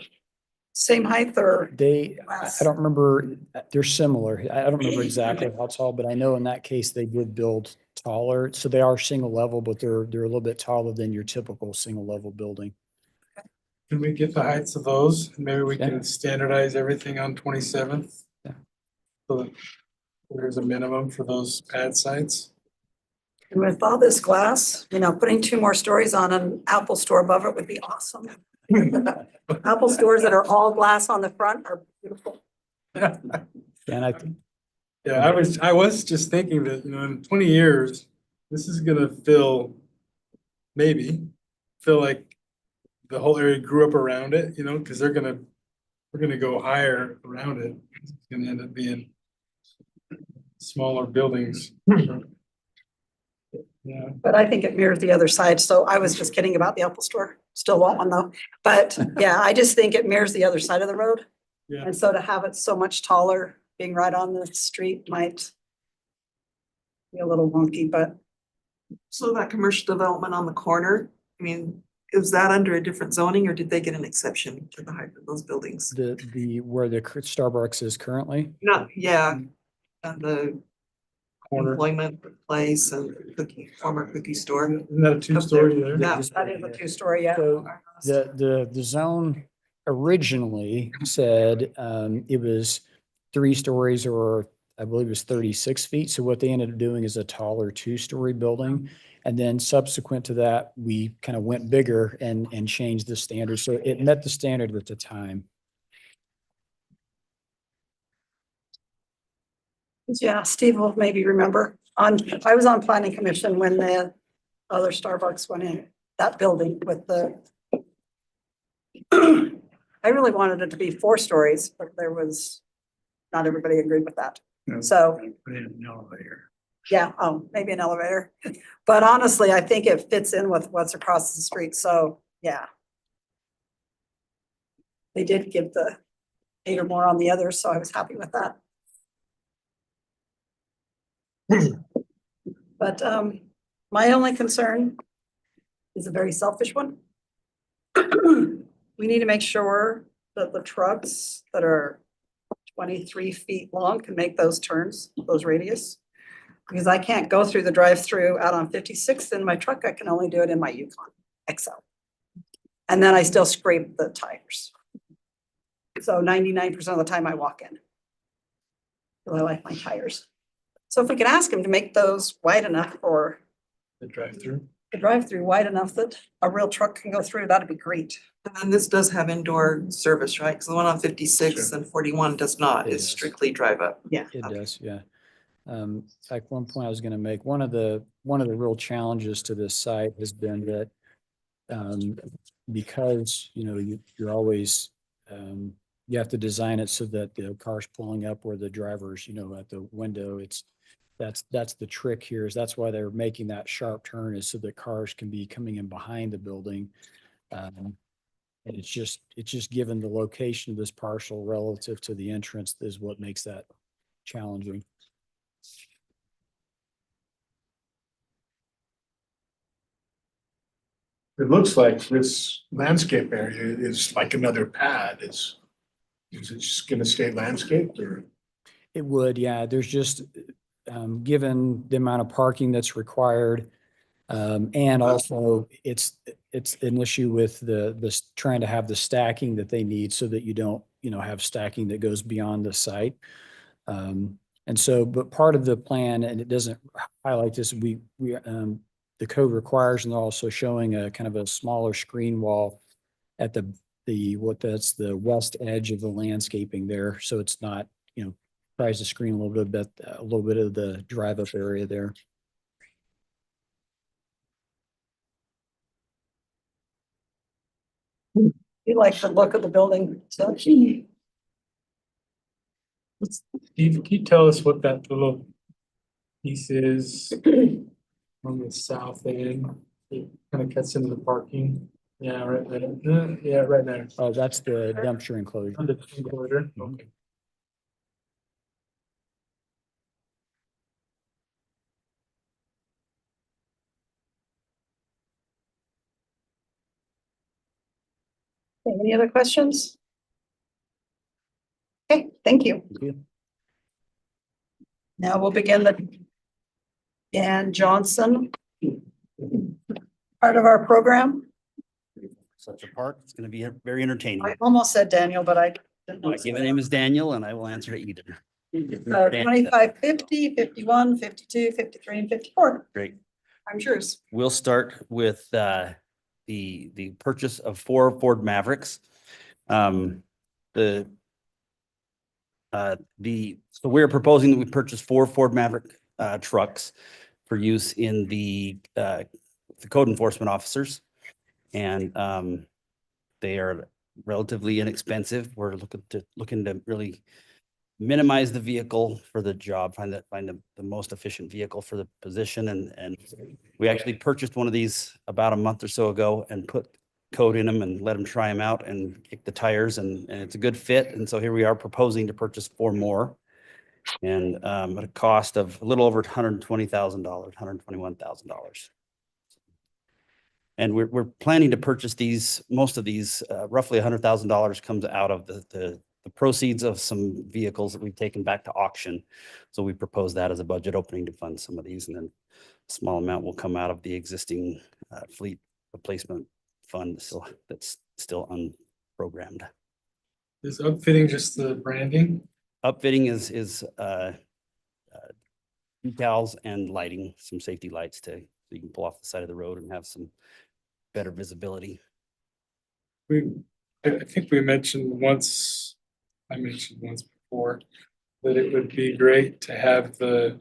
same height or? I don't remember, they're similar. I don't remember exactly how tall, but I know in that case they did build taller. So they are single level, but they're a little bit taller than your typical single level building. Can we get the heights of those? Maybe we Yeah. can standardize everything on 27th. Yeah. So that there's a minimum for those pad sites. And with all this glass, putting 2 more stories on an Apple store above it would be awesome. Apple stores that are all glass on the front are beautiful. And I was just thinking that, in 20 years, this is gonna feel like the whole area grew up around it, because we're gonna go higher around it. It's gonna end up being smaller buildings. Yeah. But I think it mirrors the other side. So I was just kidding about the Apple store. Still want one though. But yeah, I just think it mirrors the other side of the road. Yeah. And so to have it so much taller, being right on the street might be a little wonky, but. So that commercial development on the corner, is that under a different zoning or did they get an exception to the height of those buildings? Where the Starbucks is currently? And the Corner. employment place and former cookie store. Isn't that a 2-story there? Yeah, that is a 2-story, yeah. So the zone originally said it was 3 stories, or I believe it was 36 feet. So what they ended up doing is a taller 2-story building. And then subsequent to that, we kind of went bigger and changed the standard. So it met the standard at the time. Yeah, Steve will maybe remember I was on planning commission when the other Starbucks went in that building with the. I really wanted it to be 4 stories, but not everybody agreed with that. So. Put in an elevator. Yeah, maybe an elevator. But honestly, I think it fits in with what's across the street. So, yeah. They did give the 8 or more on the others, so I was happy with that. But my only concern is a very selfish one. We need to make sure that the trucks that are 23 feet long can make those turns, those radius. Because I can't go through the drive-through out on 56th in my truck. I can only do it in my Yukon XL. And then I still scrape the tires. So 99% of the time I walk in. 'Cause I like my tires. So if we could ask him to make those wide enough for The drive-through. the drive-through, wide enough that a real truck can go through, that'd be great. And then this does have indoor service, right? Because the one on 56 and 41 does not. It It's does. strictly drive up. Yeah. It does, yeah. In fact, one point I was gonna make, one of the real challenges to this site has been that because, you know, you're always, you have to design it so that the car's pulling up where the driver's, you know, at the window, that's the trick here, is that's why they're making that sharp turn, is so that cars can be coming in behind the building. And it's just given the location of this parcel relative to the entrance is what makes that challenging. It looks like this landscape area is like another pad. Is it just gonna stay landscaped or? It would, yeah. There's just, given the amount of parking that's required, and also it's an issue with the trying to have the stacking that they need so that you don't, you know, have stacking that goes beyond the site. And so, but part of the plan, and it doesn't highlight this, the code requires, and they're also showing a kind of a smaller screen wall at the that's the west edge of the landscaping there. So it's not, you know, tries to screen a little bit of the drive up area there. You like the look of the building, so. Steve, can you tell us what that little piece is on the south end? It kind of cuts into the parking. Yeah, right there. Yeah, right there. Oh, that's the dumpster enclosure. On the enclosure. Okay. Any other questions? Okay, thank you. Thank you. Now we'll begin the Dan Johnson part of our program. Such a part. It's going to be very entertaining. I almost said Daniel, but I didn't know. My given name is Daniel and I will answer to either. 25, 50, 51, 52, 53, and 54. Great. I'm yours. We'll start with the purchase of 4 Ford Mavericks. So we're proposing that we purchase 4 Ford Maverick trucks for use in the code enforcement officers. And they are relatively inexpensive. We're looking to really minimize the vehicle for the job, find the most efficient vehicle for the position. And we actually purchased one of these about a month or so ago and put code in them and let them try them out and kick the tires, and it's a good fit. And so here we are proposing to purchase 4 more, and at a cost of a little over $120,000, $121,000. And we're planning to purchase these, most of these, roughly $100,000 comes out of the proceeds of some vehicles that we've taken back to auction. So we propose that as a budget opening to fund some of these, and then a small amount will come out of the existing fleet replacement fund that's still unprogrammed. Is upfitting just the branding? Upfitting is decals and lighting, some safety lights so you can pull off the side of the road and have some better visibility. I think I mentioned once before that it would be great to have the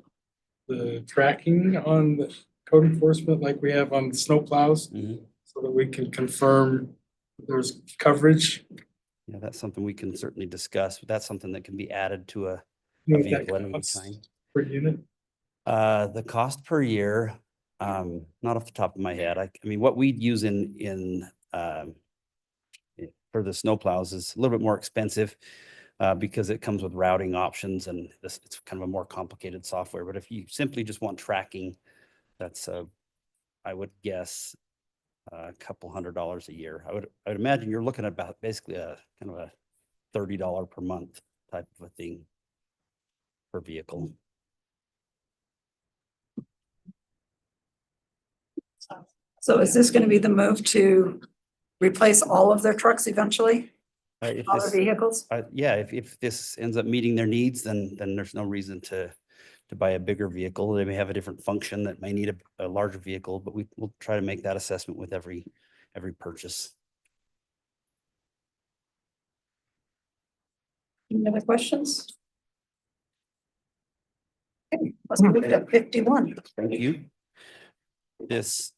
tracking on the code enforcement like we have on snow plows, so that we can confirm there's coverage. Yeah, that's something we can certainly discuss, but that's something that can be added to a You know, vehicle at that any costs time. per unit. The cost per year, not off the top of my head. I mean, what we'd use for the snow plows is a little bit more expensive because it comes with routing options, and it's kind of a more complicated software. But if you simply just want tracking, that's I would guess a couple $100 a year. I would imagine you're looking at about basically a kind of a $30 per month type of a thing per vehicle. So is this going to be the move to replace all of their trucks eventually? If Other this- vehicles? Yeah, if this ends up meeting their needs, then there's no reason to buy a bigger vehicle. They may have a different function that may need a larger vehicle, but we'll try to make that assessment with every purchase. Any other questions? Okay, let's move to 51. Thank you. This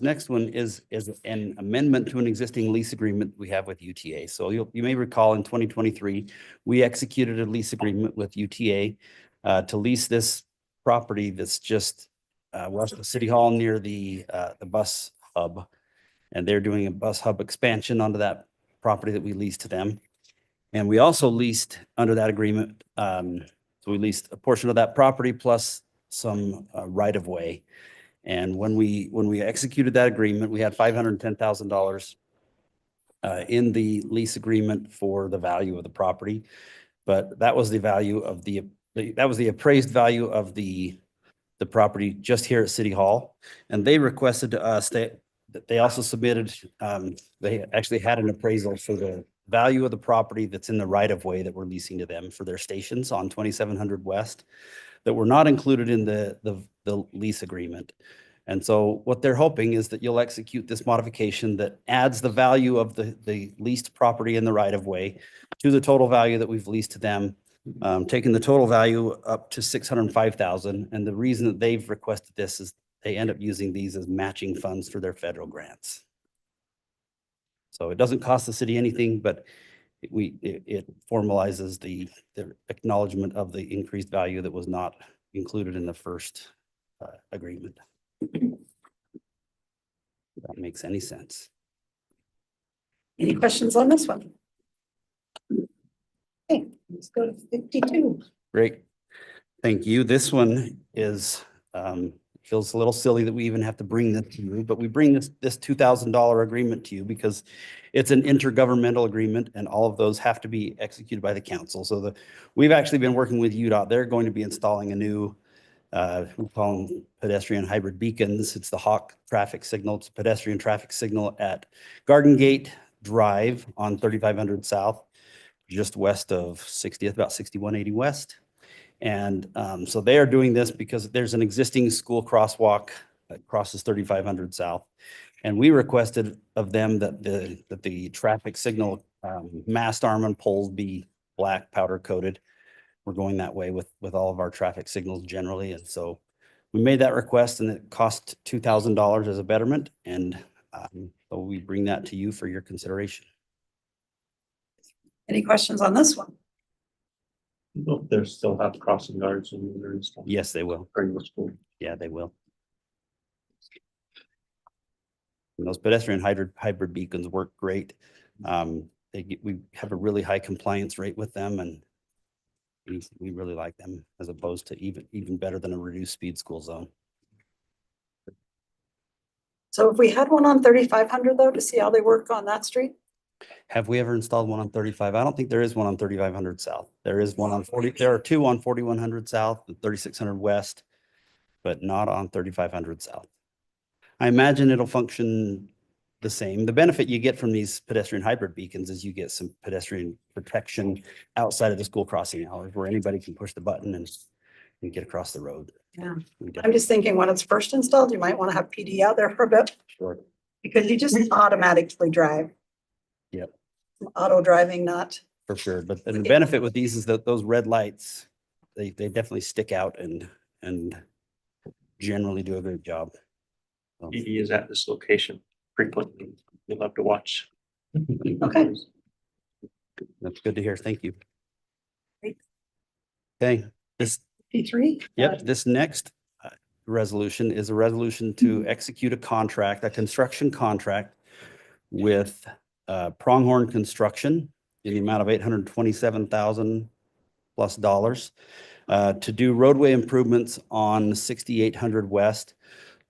next one is an amendment to an existing lease agreement we have with UTA. So you may recall in 2023, we executed a lease agreement with UTA to lease this property that's just west of City Hall near the bus hub. And they're doing a bus hub expansion onto that property that we leased to them. And we also leased under that agreement. So we leased a portion of that property plus some right of way. And when we executed that agreement, we had $510,000 in the lease agreement for the value of the property. But that was the value of that was the appraised value of the property just here at City Hall. And they requested to us that they also submitted, they actually had an appraisal for the value of the property that's in the right of way that we're leasing to them for their stations on 2700 West that were not included in the lease agreement. And so what they're hoping is that you'll execute this modification that adds the value of the leased property in the right of way to the total value that we've leased to them, taking the total value up to $605,000. And the reason that they've requested this is they end up using these as matching funds for their federal grants. So it doesn't cost the city anything, but it formalizes the acknowledgement of the increased value that was not included in the first agreement. If that makes any sense. Any questions on this one? Okay, let's go to 52. Great. Thank you. This one is, feels a little silly that we even have to bring this to you, but we bring this $2,000 agreement to you because it's an intergovernmental agreement and all of those have to be executed by the council. So we've actually been working with UDOT. They're going to be installing a new, we call them pedestrian hybrid beacons. It's the Hawk traffic signal. It's a pedestrian traffic signal at Garden Gate Drive on 3500 South, just west of 60th, about 6180 West. And so they are doing this because there's an existing school crosswalk that crosses 3500 South. And we requested of them that the traffic signal mast arm and poles be black powder coated. We're going that way with all of our traffic signals generally. And so we made that request and it cost $2,000 as a betterment. And so we bring that to you for your consideration. Any questions on this one? They'll still have crossing guards and stuff. Yes, they will. Regular school. Yeah, they will. And those pedestrian hybrid beacons work great. We have a really high compliance rate with them and we really like them as opposed to even better than a reduced speed school zone. So if we had one on 3500 though, to see how they work on that street? Have we ever installed one on 35? I don't think there is one on 3500 South. There is one on 40. There are two on 4100 South, 3600 West, but not on 3500 South. I imagine it'll function the same. The benefit you get from these pedestrian hybrid beacons is you get some pedestrian protection outside of the school crossing hours where anybody can push the button and get across the road. Yeah. I'm just thinking when it's first installed, you might want to have PD out there for a bit. Sure. Because you just automatically drive. Yep. Auto driving, not. For sure. But the benefit with these is that those red lights, they definitely stick out and generally do a good job. So. He is at this location frequently. You'll have to watch. Okay. That's good to hear. Thank you. Great. Okay. This P3? Yep. This next resolution is a resolution to execute a construction contract with Pronghorn Construction in the amount of $827,000 plus to do roadway improvements on 6800 West,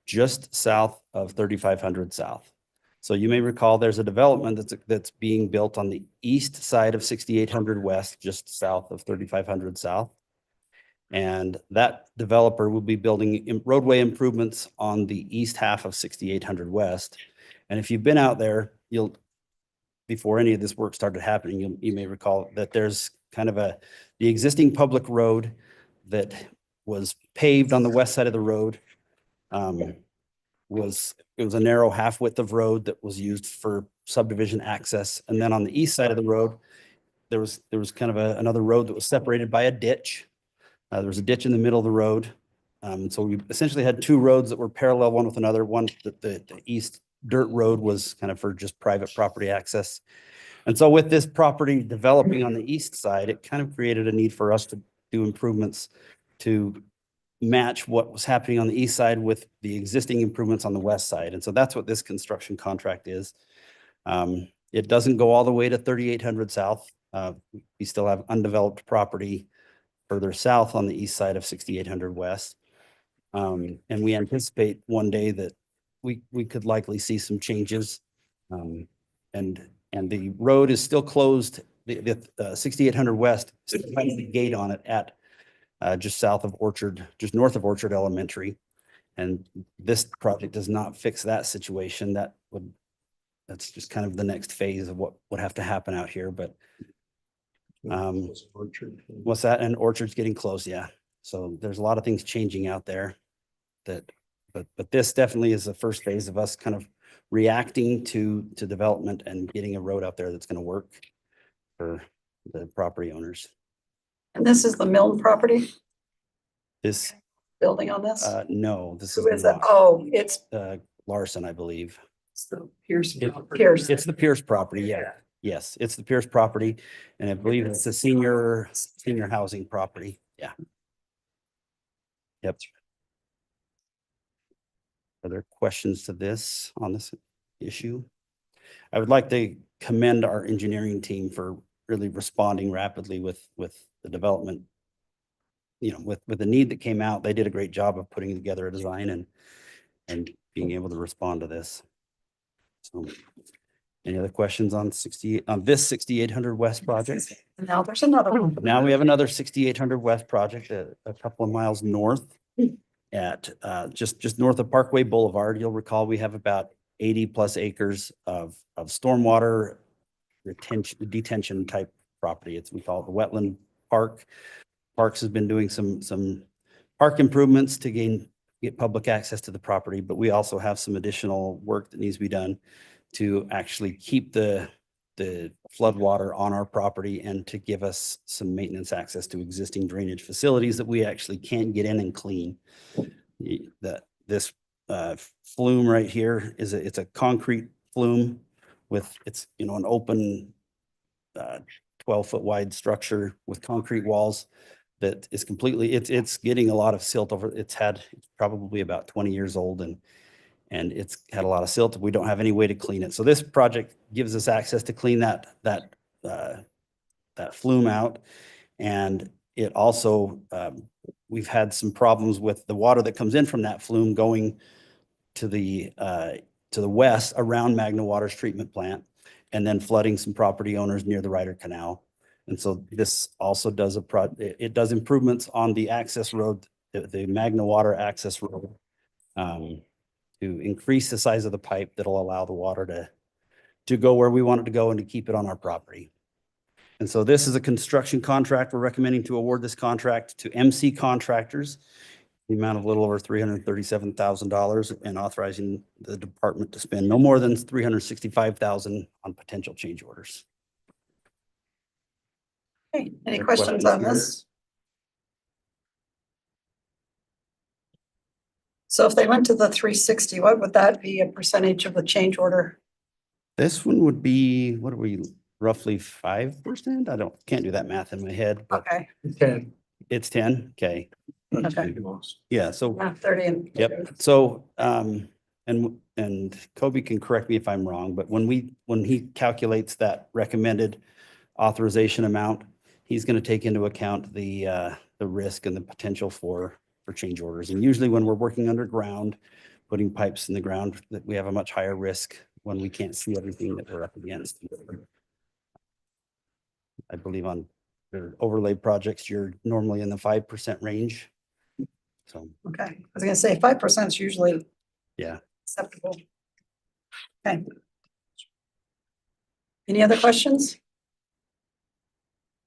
just south of 3500 South. So you may recall there's a development that's being built on the east side of 6800 West, just south of 3500 South. And that developer will be building roadway improvements on the east half of 6800 West. And if you've been out there, before any of this work started happening, you may recall that there's kind of the existing public road that was paved on the west side of the road. It was a narrow half width of road that was used for subdivision access. And then on the east side of the road, there was kind of another road that was separated by a ditch. There was a ditch in the middle of the road. So we essentially had two roads that were parallel one with another. One, the east dirt road was kind of for just private property access. And so with this property developing on the east side, it kind of created a need for us to do improvements to match what was happening on the east side with the existing improvements on the west side. And so that's what this construction contract is. It doesn't go all the way to 3800 South. We still have undeveloped property further south on the east side of 6800 West. And we anticipate one day that we could likely see some changes. And the road is still closed. The 6800 West still has the gate on it at just south of Orchard, just north of Orchard Elementary. And this project does not fix that situation. That's just kind of the next phase of what would have to happen out here. But what's that? And Orchard's getting close, yeah. So there's a lot of things changing out there but this definitely is the first phase of us kind of reacting to development and getting a road out there that's going to work for the property owners. And this is the Milne property This, building on this? no, this Who is is that? not. Oh, it's Larson, I believe. it's the Pierce. Pierce. It's the Pierce property, yeah. Yes, it's the Pierce property, and I believe it's a senior housing property, yeah. Yep. Are there questions to this on this issue? I would like to commend our engineering team for really responding rapidly with the development. You know, with the need that came out, they did a great job of putting together a design and being able to respond to this. So, any other questions on this 6800 West project? Now there's another one. Now we have another 6800 West project a couple of miles north at just north of Parkway Boulevard. You'll recall we have about 80 plus acres of stormwater detention type property. We call it the wetland park. Parks has been doing some park improvements to get public access to the property, but we also have some additional work that needs to be done to actually keep the flood water on our property and to give us some maintenance access to existing drainage facilities that we actually can get in and clean. This flume right here it's a concrete flume with an open 12-foot wide structure with concrete walls that is completely, it's getting a lot of silt over. It's probably about 20 years old and it's had a lot of silt. We don't have any way to clean it. So this project gives us access to clean that flume out. And it also, we've had some problems with the water that comes in from that flume going to the west around Magna Water's treatment plant and then flooding some property owners near the Ryder Canal. And so this also does it does improvements on the access road, the Magna Water access road, to increase the size of the pipe that'll allow the water to go where we want it to go and to keep it on our property. And so this is a construction contract. We're recommending to award this contract to MC Contractors, the amount of a little over $337,000 and authorizing the department to spend no more than $365,000 on potential change orders. Okay, any Any questions questions on here? this? So if they went to the 360, what would that be a percentage of the change order? This one would be, what are we, roughly 5%? Can't do that math in my head. But Okay. 10. it's 10, okay. Okay. Yeah, so, Yeah, 30 and. yep. So, and Kobe can correct me if I'm wrong, but when he calculates that recommended authorization amount, he's going to take into account the risk and the potential for change orders. And usually when we're working underground, putting pipes in the ground, that we have a much higher risk when we can't see everything that we're up against. I believe on the overlay projects, you're normally in the 5% range. So, Okay, I was gonna say 5% is usually yeah. acceptable. Okay. Any other questions?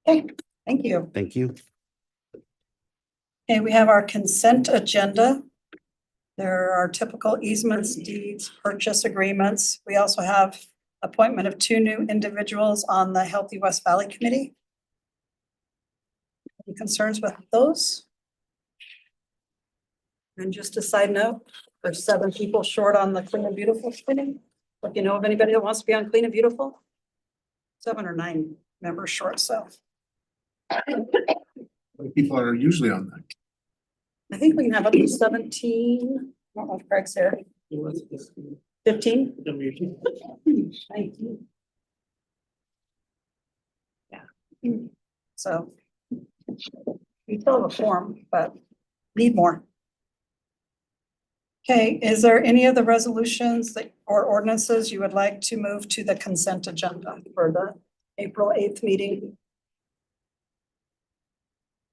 Okay, thank you. Thank you. Okay, we have our consent agenda. There are typical easements, deeds, purchase agreements. We also have appointment of 2 new individuals on the Healthy West Valley Committee. Any concerns with those? And just a side note, there's 7 people short on the Clean and Beautiful committee. If you know of anybody that wants to be on Clean and Beautiful, 7 or 9 members short, so. How many people are usually on that? I think we can have up to 17. I don't know if Craig's there. 15? 19. Yeah. So we still have a form, but need more. Okay, is there any of the resolutions that or ordinances you would like to move to the consent agenda for the April 8th meeting?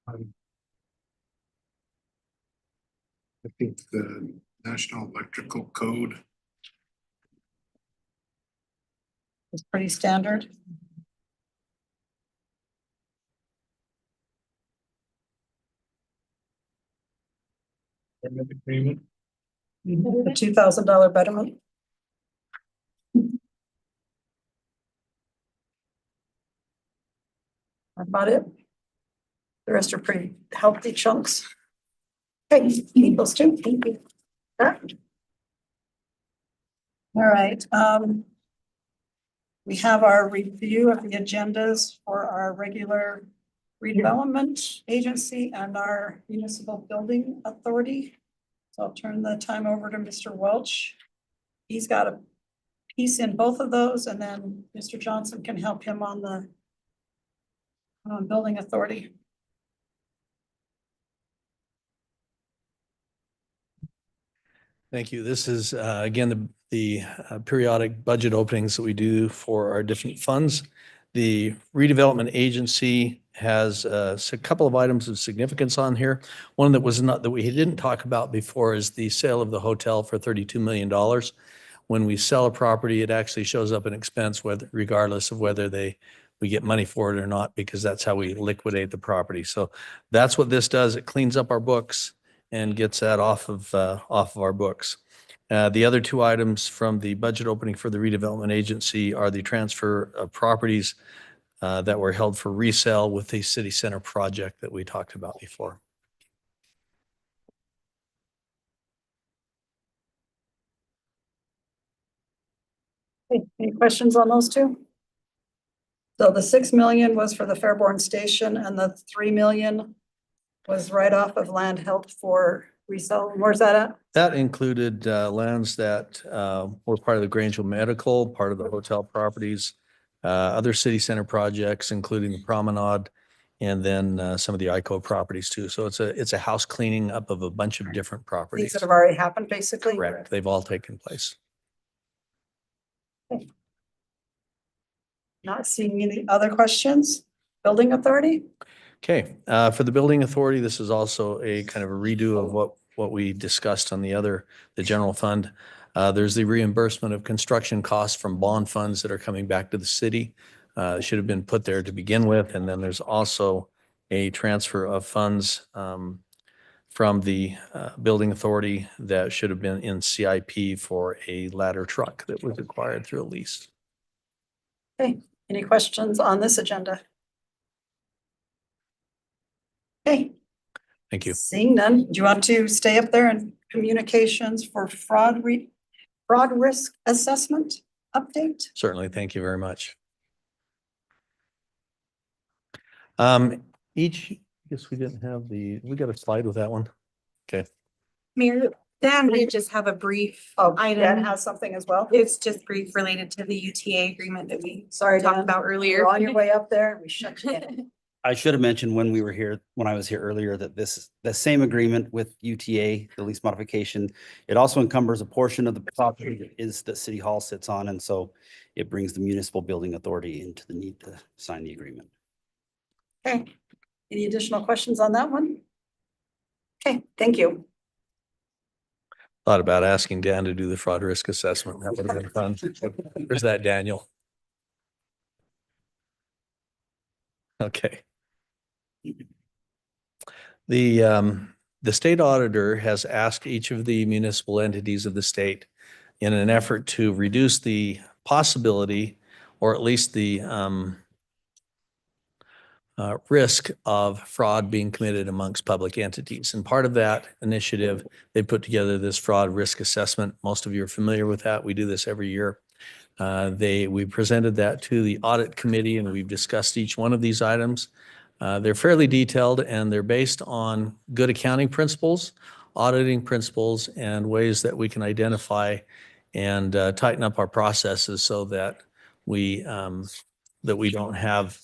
I think the National Electrical Code. It's pretty standard. Agreement. The $2,000 betterment. That's about it. The rest are pretty healthy chunks. Okay, need those two. Thank you. All right. We have our review of the agendas for our regular redevelopment agency and our municipal building authority. So I'll turn the time over to Mr. Welch. He's got a piece in both of those, and then Mr. Johnson can help him on the building authority. Thank you. This is, again, the periodic budget openings that we do for our different funds. The redevelopment agency has a couple of items of significance on here. One that we didn't talk about before is the sale of the hotel for $32 million. When we sell a property, it actually shows up in expense regardless of whether we get money for it or not, because that's how we liquidate the property. So that's what this does. It cleans up our books and gets that off of our books. The other 2 items from the budget opening for the redevelopment agency are the transfer of properties that were held for resale with the city center project that we talked about before. Any questions on those 2? So the 6 million was for the Fairborn Station, and the 3 million was right off of land held for resale. Where's that at? That included lands that were part of the Grangeville Medical, part of the hotel properties, other city center projects, including the Promenade, and then some of the ICO properties too. So it's a house cleaning up of a bunch of different Things properties. that have already happened, basically? Correct. They've all taken place. Not seeing any other questions? Building authority? Okay, for the building authority, this is also a kind of a redo of what we discussed on the general fund. There's the reimbursement of construction costs from bond funds that are coming back to the city. Should have been put there to begin with. And then there's also a transfer of funds from the building authority that should have been in CIP for a ladder truck that was acquired through a lease. Okay, any questions on this agenda? Okay. Thank you. Seeing none, do you want to stay up there in communications for fraud risk assessment update? Certainly. Thank you very much. I guess we didn't have we got a slide with that one. Okay. Mayor, Dan, we just have a brief Dan item. has something as well. It's just brief related to the UTA agreement that we Sorry, talked Dan. about earlier. You're on your way up there. We shut you in. I should have mentioned when I was here earlier, that the same agreement with UTA, the lease modification, it also encumbers a portion of the property that City Hall sits on. And so it brings the municipal building authority into the need to sign the agreement. Okay, any additional questions on that one? Okay, thank you. Thought about asking Dan to do the fraud risk assessment. That would have been fun. Where's that, Daniel? Okay. The state auditor has asked each of the municipal entities of the state in an effort to reduce the possibility, or at least the risk of fraud being committed amongst public entities. And part of that initiative, they put together this fraud risk assessment. Most of you are familiar with that. We do this every year. We presented that to the audit committee and we've discussed each one of these items. They're fairly detailed and they're based on good accounting principles, auditing principles, and ways that we can identify and tighten up our processes so that we don't have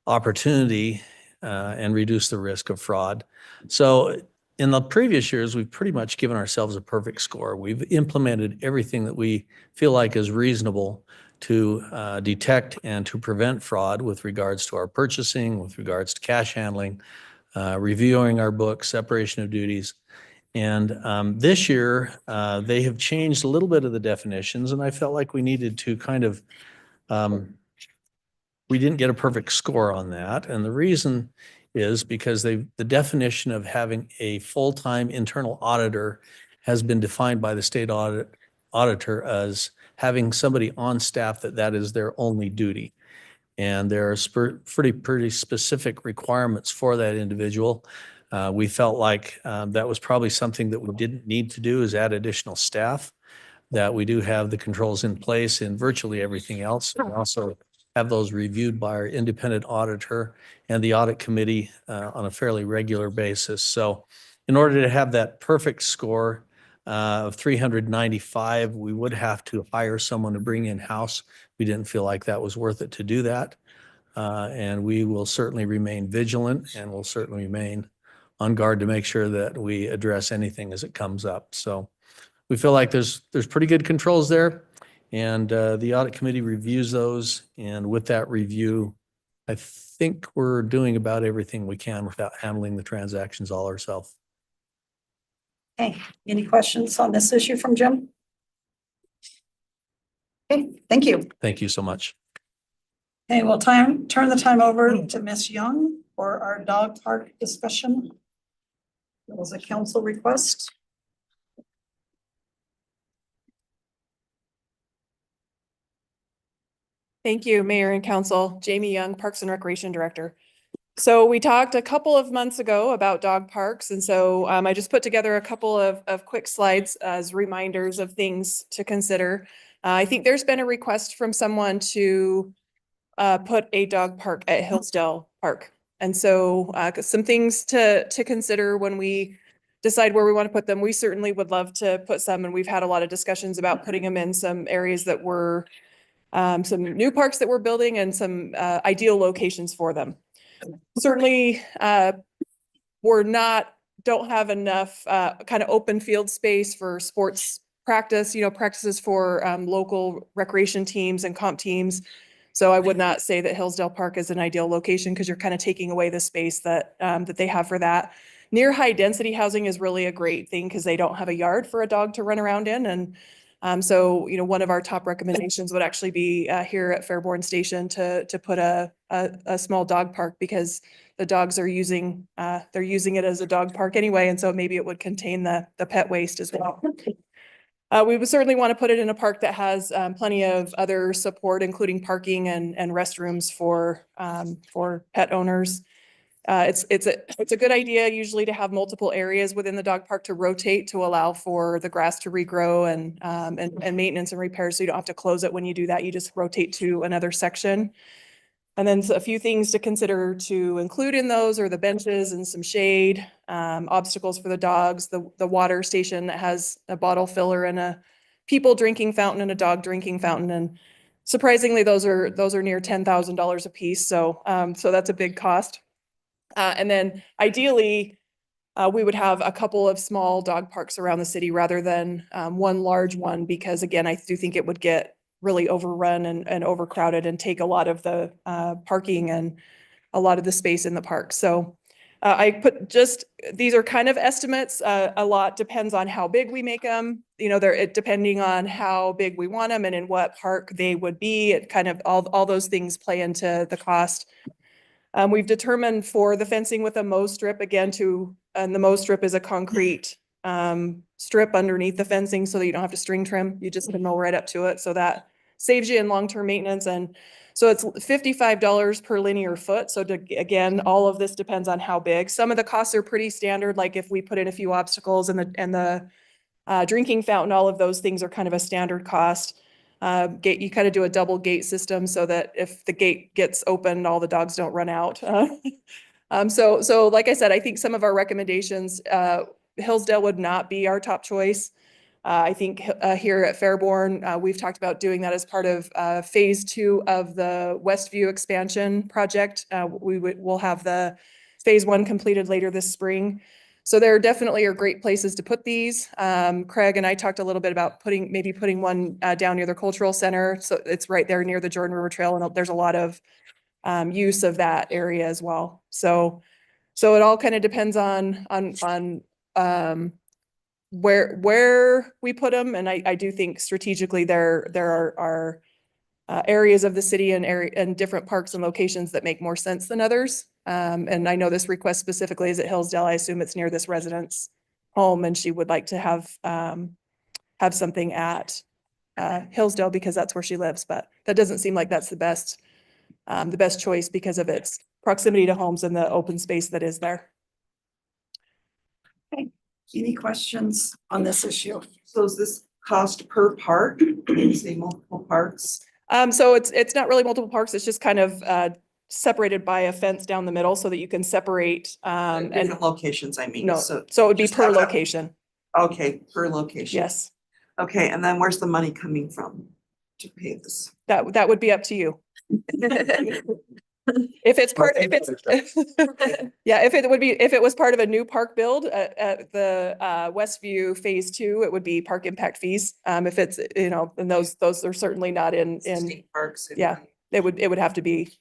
opportunity and reduce the risk of fraud. So in the previous years, we've pretty much given ourselves a perfect score. We've implemented everything that we feel like is reasonable to detect and to prevent fraud with regards to our purchasing, with regards to cash handling, reviewing our books, separation of duties. And this year, they have changed a little bit of the definitions, and I felt like we needed to kind of we didn't get a perfect score on that. And the reason is because the definition of having a full-time internal auditor has been defined by the state auditor as having somebody on staff that is their only duty. And there are pretty specific requirements for that individual. We felt like that was probably something that we didn't need to do, is add additional staff, that we do have the controls in place in virtually everything else. We also have those reviewed by our independent auditor and the audit committee on a fairly regular basis. So in order to have that perfect score of 395, we would have to hire someone to bring in-house. We didn't feel like that was worth it to do that. And we will certainly remain vigilant and will certainly remain on guard to make sure that we address anything as it comes up. So we feel like there's pretty good controls there. And the audit committee reviews those. And with that review, I think we're doing about everything we can without handling the transactions all ourselves. Okay, any questions on this issue from Jim? Okay, thank you. Thank you so much. Okay, we'll turn the time over to Ms. Young for our dog park discussion. It was a council request. Thank you, Mayor and Council. Jamie Young, Parks and Recreation Director. So we talked a couple of months ago about dog parks, and so I just put together a couple of quick slides as reminders of things to consider. I think there's been a request from someone to put a dog park at Hillsdale Park. And so some things to consider when we decide where we want to put them. We certainly would love to put some, and we've had a lot of discussions about putting them in some areas that were some new parks that we're building and some ideal locations for them. Certainly, don't have enough kind of open field space for sports practice, practices for local recreation teams and comp teams. So I would not say that Hillsdale Park is an ideal location because you're kind of taking away the space that they have for that. Near high density housing is really a great thing because they don't have a yard for a dog to run around in. And so, one of our top recommendations would actually be here at Fairborn Station to put a small dog park, because the dogs are using it as a dog park anyway. And so maybe it would contain the pet waste as well. We would certainly want to put it in a park that has plenty of other support, including parking and restrooms for pet owners. It's a good idea usually to have multiple areas within the dog park to rotate to allow for the grass to regrow and maintenance and repairs. So you don't have to close it when you do that. You just rotate to another section. And then a few things to consider to include in those are the benches and some shade, obstacles for the dogs, the water station that has a bottle filler and a people drinking fountain and a dog drinking fountain. And surprisingly, those are near $10,000 a piece. So that's a big cost. And then ideally, we would have a couple of small dog parks around the city rather than one large one, because again, I do think it would get really overrun and overcrowded and take a lot of the parking and a lot of the space in the park. So I put these are kind of estimates. A lot depends on how big we make them. Depending on how big we want them and in what park they would be. It kind of all those things play into the cost. We've determined for the fencing with a mow strip again and the mow strip is a concrete strip underneath the fencing so that you don't have to string trim. You just can mow right up to it. So that saves you in long-term maintenance. And so it's $55 per linear foot. So again, all of this depends on how big. Some of the costs are pretty standard. Like if we put in a few obstacles and the drinking fountain, all of those things are kind of a standard cost. Gate, you kind of do a double gate system so that if the gate gets opened, all the dogs don't run out. So like I said, I think some of our recommendations, Hillsdale would not be our top choice. I think here at Fairborn, we've talked about doing that as part of phase 2 of the Westview expansion project. We'll have the phase 1 completed later this spring. So there definitely are great places to put these. Craig and I talked a little bit about maybe putting one down near the cultural center. So it's right there near the Jordan River Trail, and there's a lot of use of that area as well. So it all kind of depends on where we put them. And I do think strategically there are areas of the city and different parks and locations that make more sense than others. And I know this request specifically is at Hillsdale. I assume it's near this resident's home and she would like to have something at Hillsdale because that's where she lives, but that doesn't seem like that's the best choice because of its proximity to homes and the open space that is there. Okay, any questions on this issue? So is this cost per park? Say multiple parks? So it's not really multiple parks. It's just kind of separated by a fence down the middle so that you can separate and Different locations, I mean. no, so it would be just per have that- location. Okay, per location. Yes, Okay, and then where's the money coming from to pay this? that would be up to you. If it's yeah, if it was part of a new park build at the Westview phase 2, it would be park impact fees. If it's, and those are certainly not in, State parks. yeah, it would have to be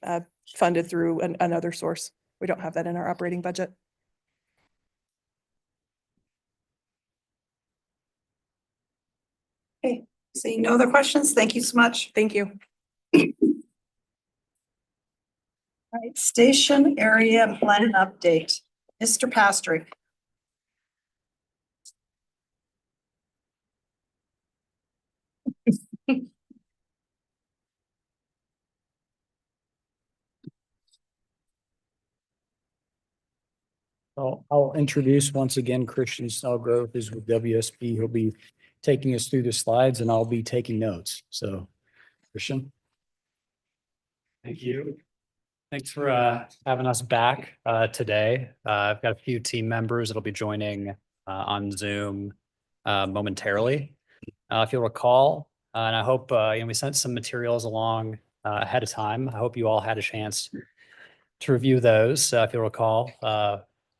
funded through another source. We don't have that in our operating budget. Okay, seeing no other questions, thank you so much. Thank you. All right, station area plan update. Mr. Pastrick. I'll introduce once again Christian Snellgrove, who's with WSP. He'll be taking us through the slides and I'll be taking notes. So, Christian. Thank you. Thanks for having us back today. I've got a few team members that'll be joining on Zoom momentarily. If you'll recall, and I hope we sent some materials along ahead of time. I hope you all had a chance to review those. If you'll recall,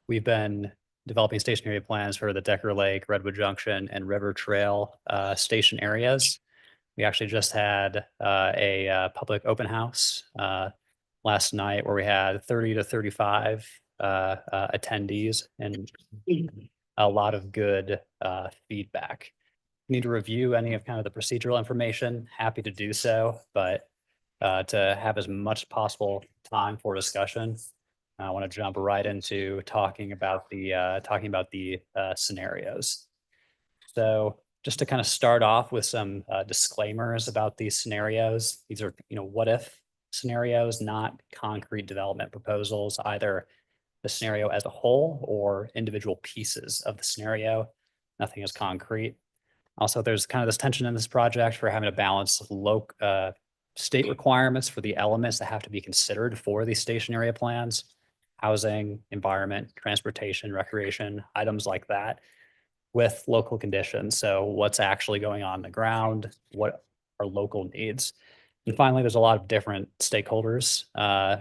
we've been developing station area plans for the Decker Lake, Redwood Junction, and River Trail station areas. We actually just had a public open house last night where we had 30 to 35 attendees and a lot of good feedback. Need to review any of kind of the procedural information, happy to do so, but to have as much possible time for discussion, I want to jump right into talking about the scenarios. So just to kind of start off with some disclaimers about these scenarios. These are, what if scenarios, not concrete development proposals, either the scenario as a whole or individual pieces of the scenario. Nothing is concrete. Also, there's kind of this tension in this project for having to balance state requirements for the elements that have to be considered for these station area plans, housing, environment, transportation, recreation, items like that, with local conditions. So what's actually going on the ground, what are local needs? And finally, there's a lot of different stakeholders,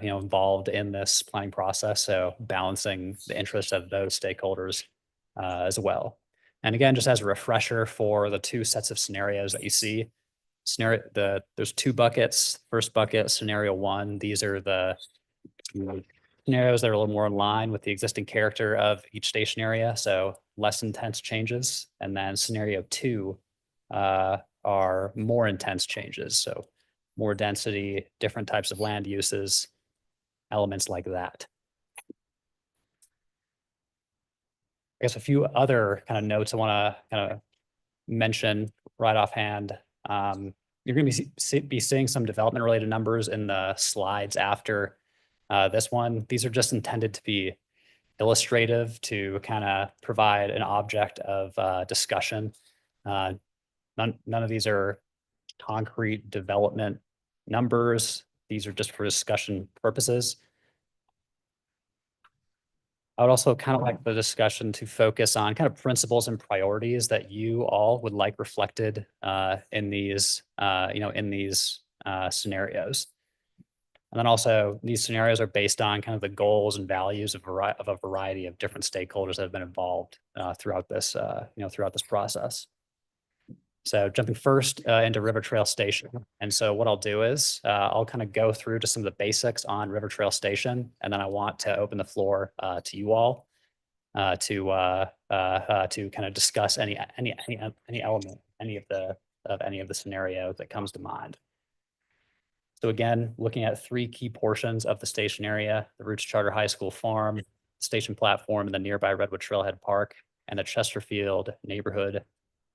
involved in this planning process. So balancing the interests of those stakeholders as well. And again, just as a refresher for the two sets of scenarios that you see, there's two buckets. First bucket, scenario 1. These are the scenarios that are a little more in line with the existing character of each station area. So less intense changes. And then scenario 2 are more intense changes. So more density, different types of land uses, elements like that. I guess a few other kind of notes I want to kind of mention right offhand. You're going to be seeing some development related numbers in the slides after this one. These are just intended to be illustrative to kind of provide an object of discussion. None of these are concrete development numbers. These are just for discussion purposes. I would also kind of like the discussion to focus on kind of principles and priorities that you all would like reflected in these, in these scenarios. And then also these scenarios are based on kind of the goals and values of a variety of different stakeholders that have been involved throughout this, throughout this process. So jumping first into River Trail Station. And so what I'll do is I'll kind of go through to some of the basics on River Trail Station, and then I want to open the floor to you all to kind of discuss any element, any of the scenarios that comes to mind. So again, looking at three key portions of the station area: the Roots Charter High School farm, station platform, and the nearby Redwood Trailhead Park, and the Chesterfield neighborhood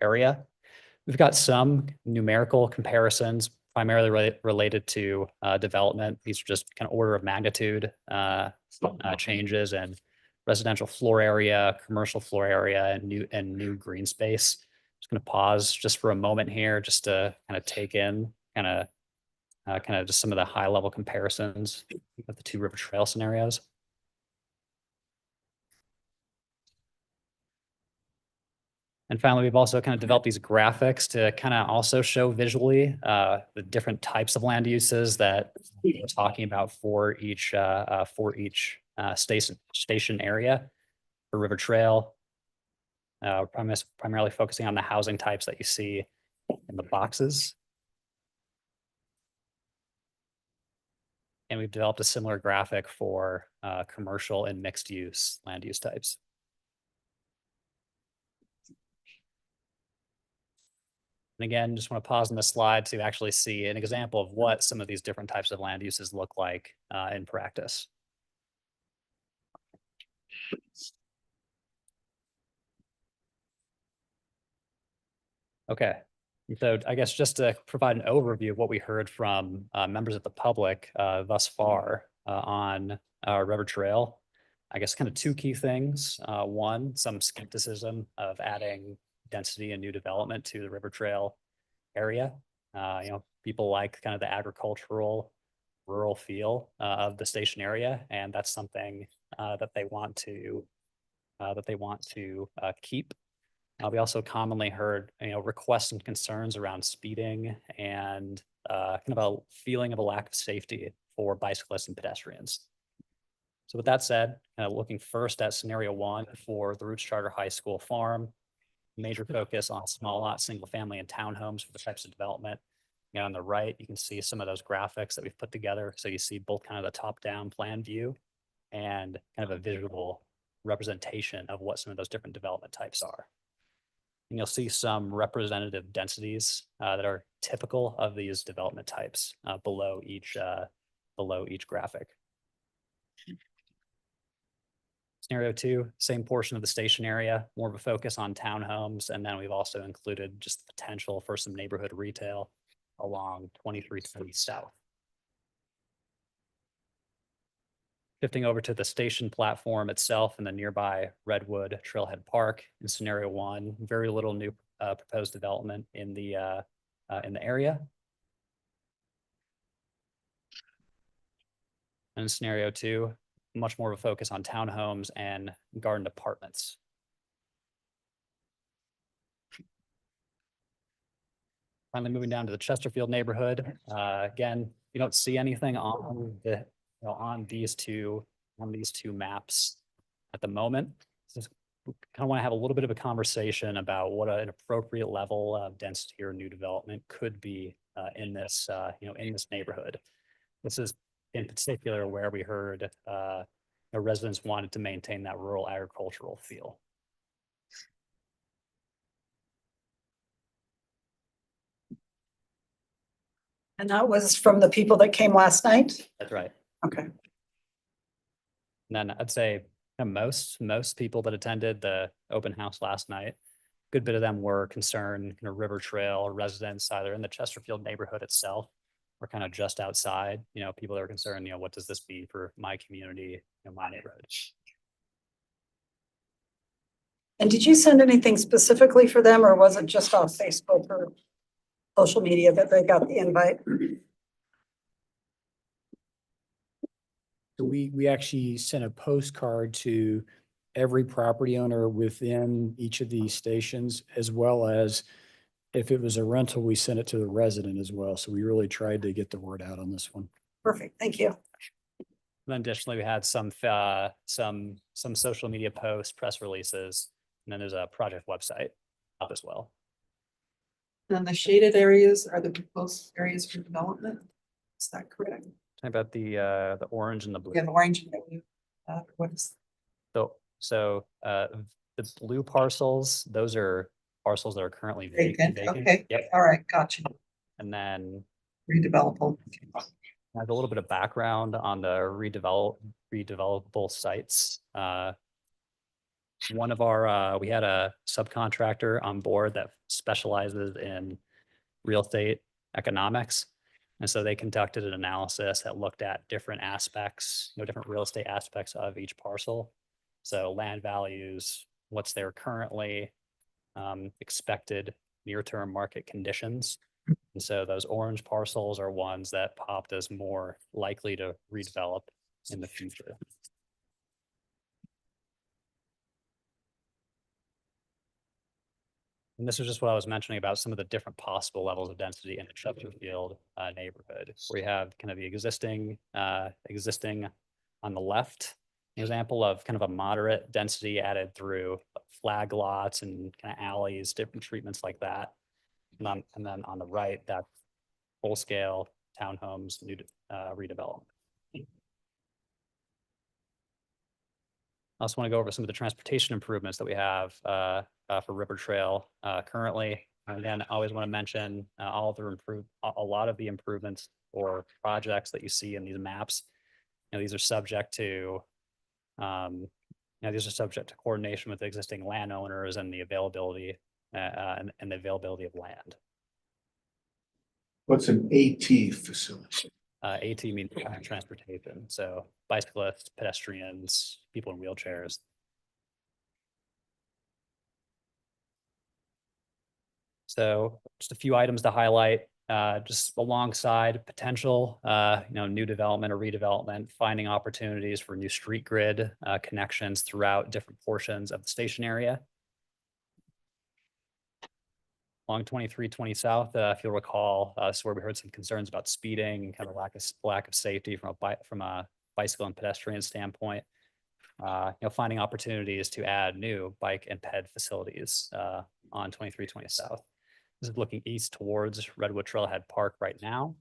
area. We've got some numerical comparisons, primarily related to development. These are just kind of order of magnitude changes in residential floor area, commercial floor area, and new green space. Just going to pause just for a moment here, just to kind of take in kind of just some of the high level comparisons of the two River Trail scenarios. And finally, we've also kind of developed these graphics to kind of also show visually the different types of land uses that we're talking about for each station area for River Trail. Primarily focusing on the housing types that you see in the boxes. And we've developed a similar graphic for commercial and mixed use land use types. And again, just want to pause on the slide to actually see an example of what some of these different types of land uses look like in practice. Okay, so I guess just to provide an overview of what we heard from members of the public thus far on River Trail, I guess kind of two key things. One, some skepticism of adding density and new development to the River Trail area. People like kind of the agricultural, rural feel of the station area, and that's something that they want to keep. We also commonly heard requests and concerns around speeding and kind of a feeling of a lack of safety for bicyclists and pedestrians. So with that said, kind of looking first at scenario one for the Roots Charter High School farm, major focus on small lot, single family, and townhomes for the types of development. And on the right, you can see some of those graphics that we've put together. So you see both kind of the top-down plan view and kind of a visual representation of what some of those different development types are. And you'll see some representative densities that are typical of these development types below each graphic. Scenario two, same portion of the station area, more of a focus on townhomes. And then we've also included just the potential for some neighborhood retail along 2320 South. Shifting over to the station platform itself and the nearby Redwood Trailhead Park in scenario one, very little new proposed development in the area. And in scenario two, much more of a focus on townhomes and garden apartments. Finally, moving down to the Chesterfield neighborhood. Again, you don't see anything on the on these two maps at the moment. So we kind of want to have a little bit of a conversation about what an appropriate level of density or new development could be in this in this neighborhood. This is in particular where we heard residents wanted to maintain that rural agricultural feel. And that was from the people that came last night? That's right. Okay. And then I'd say most people that attended the open house last night, good bit of them were concerned, River Trail residents either in the Chesterfield neighborhood itself or kind of just outside, people that are concerned, what does this mean for my community, my neighborhood? And did you send anything specifically for them, or was it just on Facebook or social media that they got the invite? So we actually sent a postcard to every property owner within each of these stations, as well as if it was a rental, we sent it to the resident as well. So we really tried to get the word out on this one. Perfect, thank you. And then additionally, we had some social media posts, press releases, and then there's a project website up as well. Then the shaded areas are the proposed areas for development. Is that correct? Talking about the orange and the blue. Yeah, the orange and the blue. What is? So the blue parcels, those are parcels that are currently Vacant, vacant. okay. Yep. All right, gotcha. And then Redevelopable. I have a little bit of background on the redevelopable sites. One of our, we had a subcontractor on board that specializes in real estate economics. And so they conducted an analysis that looked at different aspects, different real estate aspects of each parcel. So land values, what's there currently, expected near-term market conditions. And so those orange parcels are ones that popped as more likely to redevelop in the future. And this is just what I was mentioning about some of the different possible levels of density in the Chesterfield neighborhood. We have kind of the existing on the left, an example of kind of a moderate density added through flag lots and kind of alleys, different treatments like that. And then on the right, that full scale townhomes, new redevelopment. I also want to go over some of the transportation improvements that we have for River Trail currently. And then I always want to mention a lot of the improvements or projects that you see in these maps. These are subject to coordination with existing landowners and the availability and the availability of land. What's an AT facility? AT means transportation, so bicyclists, pedestrians, people in wheelchairs. So just a few items to highlight, just alongside potential, new development or redevelopment, finding opportunities for new street grid connections throughout different portions of the station area. Along 2320 South, if you'll recall, this is where we heard some concerns about speeding and kind of lack of safety from a bicycle and pedestrian standpoint. Finding opportunities to add new bike and ped facilities on 2320 South. This is looking east towards Redwood Trailhead Park right now.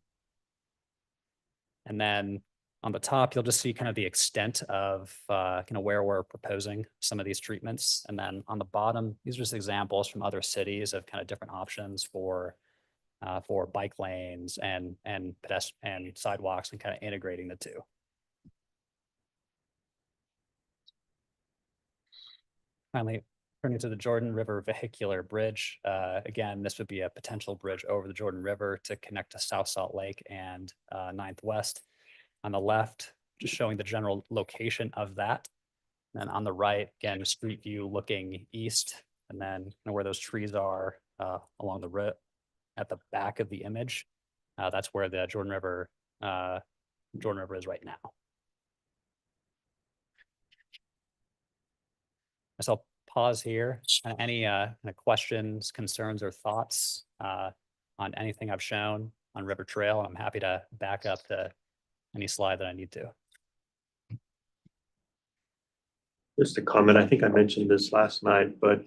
And then on the top, you'll just see kind of the extent of where we're proposing some of these treatments. And then on the bottom, these are just examples from other cities of kind of different options for bike lanes and pedestrian and sidewalks and kind of integrating the two. Finally, turning to the Jordan River Vehicular Bridge. Again, this would be a potential bridge over the Jordan River to connect to South Salt Lake and 9th West. On the left, just showing the general location of that. And then on the right, again, street view looking east, and then where those trees are along the road at the back of the image. That's where the Jordan River is right now. So I'll pause here. Any kind of questions, concerns, or thoughts on anything I've shown on River Trail? I'm happy to back up to any slide that I need to. Just a comment, I think I mentioned this last night, but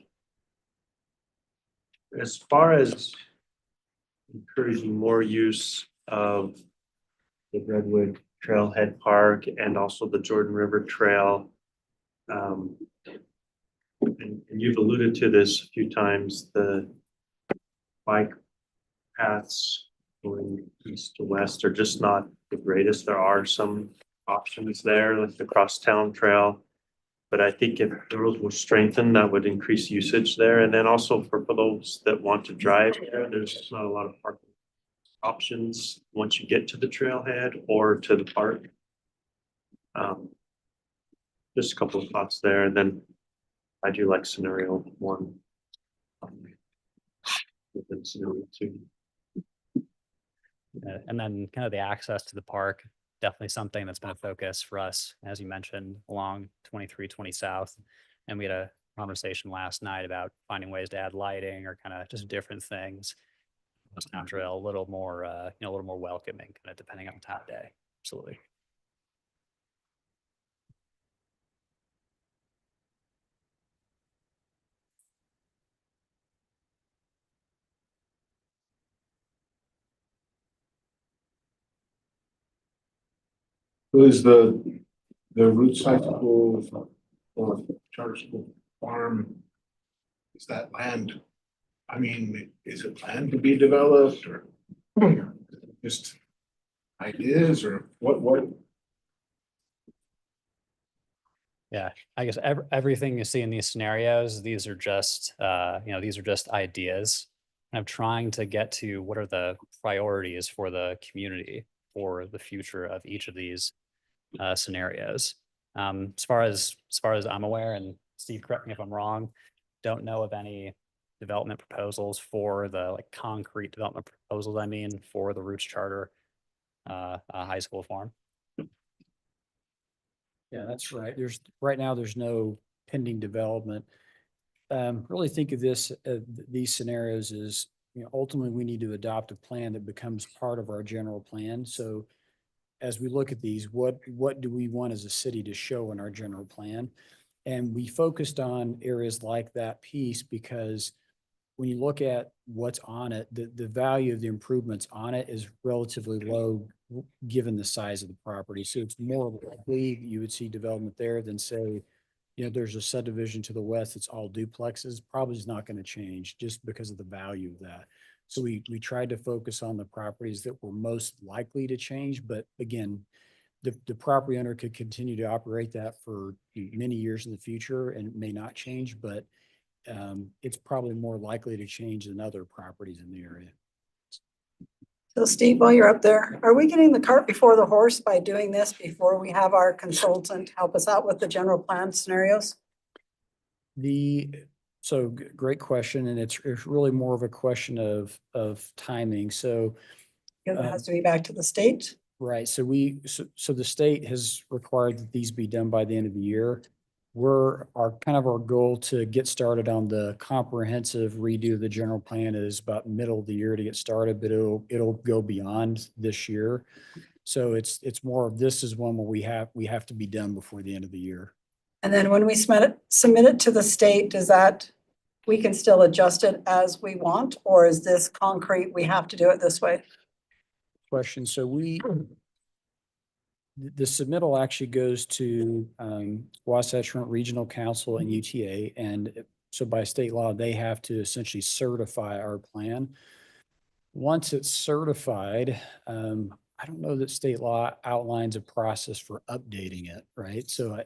as far as encouraging more use of the Redwood Trailhead Park and also the Jordan River Trail, and you've alluded to this a few times, the bike paths going east to west are just not the greatest. There are some options there, like the crosstown trail. But I think if the roads were strengthened, that would increase usage there. And then also for those that want to drive there, there's not a lot of parking options once you get to the trailhead or to the park. Just a couple of thoughts there, and then I do like scenario 1. Within scenario 2. And then kind of the access to the park, definitely something that's been a focus for us, as you mentioned, along 2320 South. And we had a conversation last night about finding ways to add lighting or kind of just different things. Town trail a little more, a little more welcoming, kind of depending on the time of day. Absolutely. Who is the Roots High School or charter school farm? Is that land? I mean, is it planned to be developed or just ideas or what? Yeah, I guess everything you see in these scenarios, these are just, these are just ideas. I'm trying to get to what are the priorities for the community for the future of each of these scenarios. As far as I'm aware, and Steve, correct me if I'm wrong, don't know of any development proposals for the concrete development proposals, I mean, for the Roots Charter high school farm. Yeah, that's right. Right now, there's no pending development. Really think of this, these scenarios as, ultimately we need to adopt a plan that becomes part of our general plan. So as we look at these, what do we want as a city to show in our general plan? And we focused on areas like that piece because when you look at what's on it, the value of the improvements on it is relatively low given the size of the property. So it's more likely you would see development there than say, there's a subdivision to the west that's all duplexes, probably is not going to change just because of the value of that. So we tried to focus on the properties that were most likely to change. But again, the property owner could continue to operate that for many years in the future and it may not change, but it's probably more likely to change than other properties in the area. So Steve, while you're up there, are we getting the cart before the horse by doing this before we have our consultant help us out with the general plan scenarios? Great question. And it's really more of a question of timing. So It has to be back to the state. right. So the state has required that these be done by the end of the year. Our goal to get started on the comprehensive redo of the general plan is about middle of the year to get started, but it'll go beyond this year. So it's more of this is one where we have to be done before the end of the year. And then when we submit it to the state, we can still adjust it as we want, or is this concrete, we have to do it this way? Question. So the submittal actually goes to Wasatch Front Regional Council and UTA. And so by state law, they have to essentially certify our plan. Once it's certified, I don't know that state law outlines a process for updating it, right? So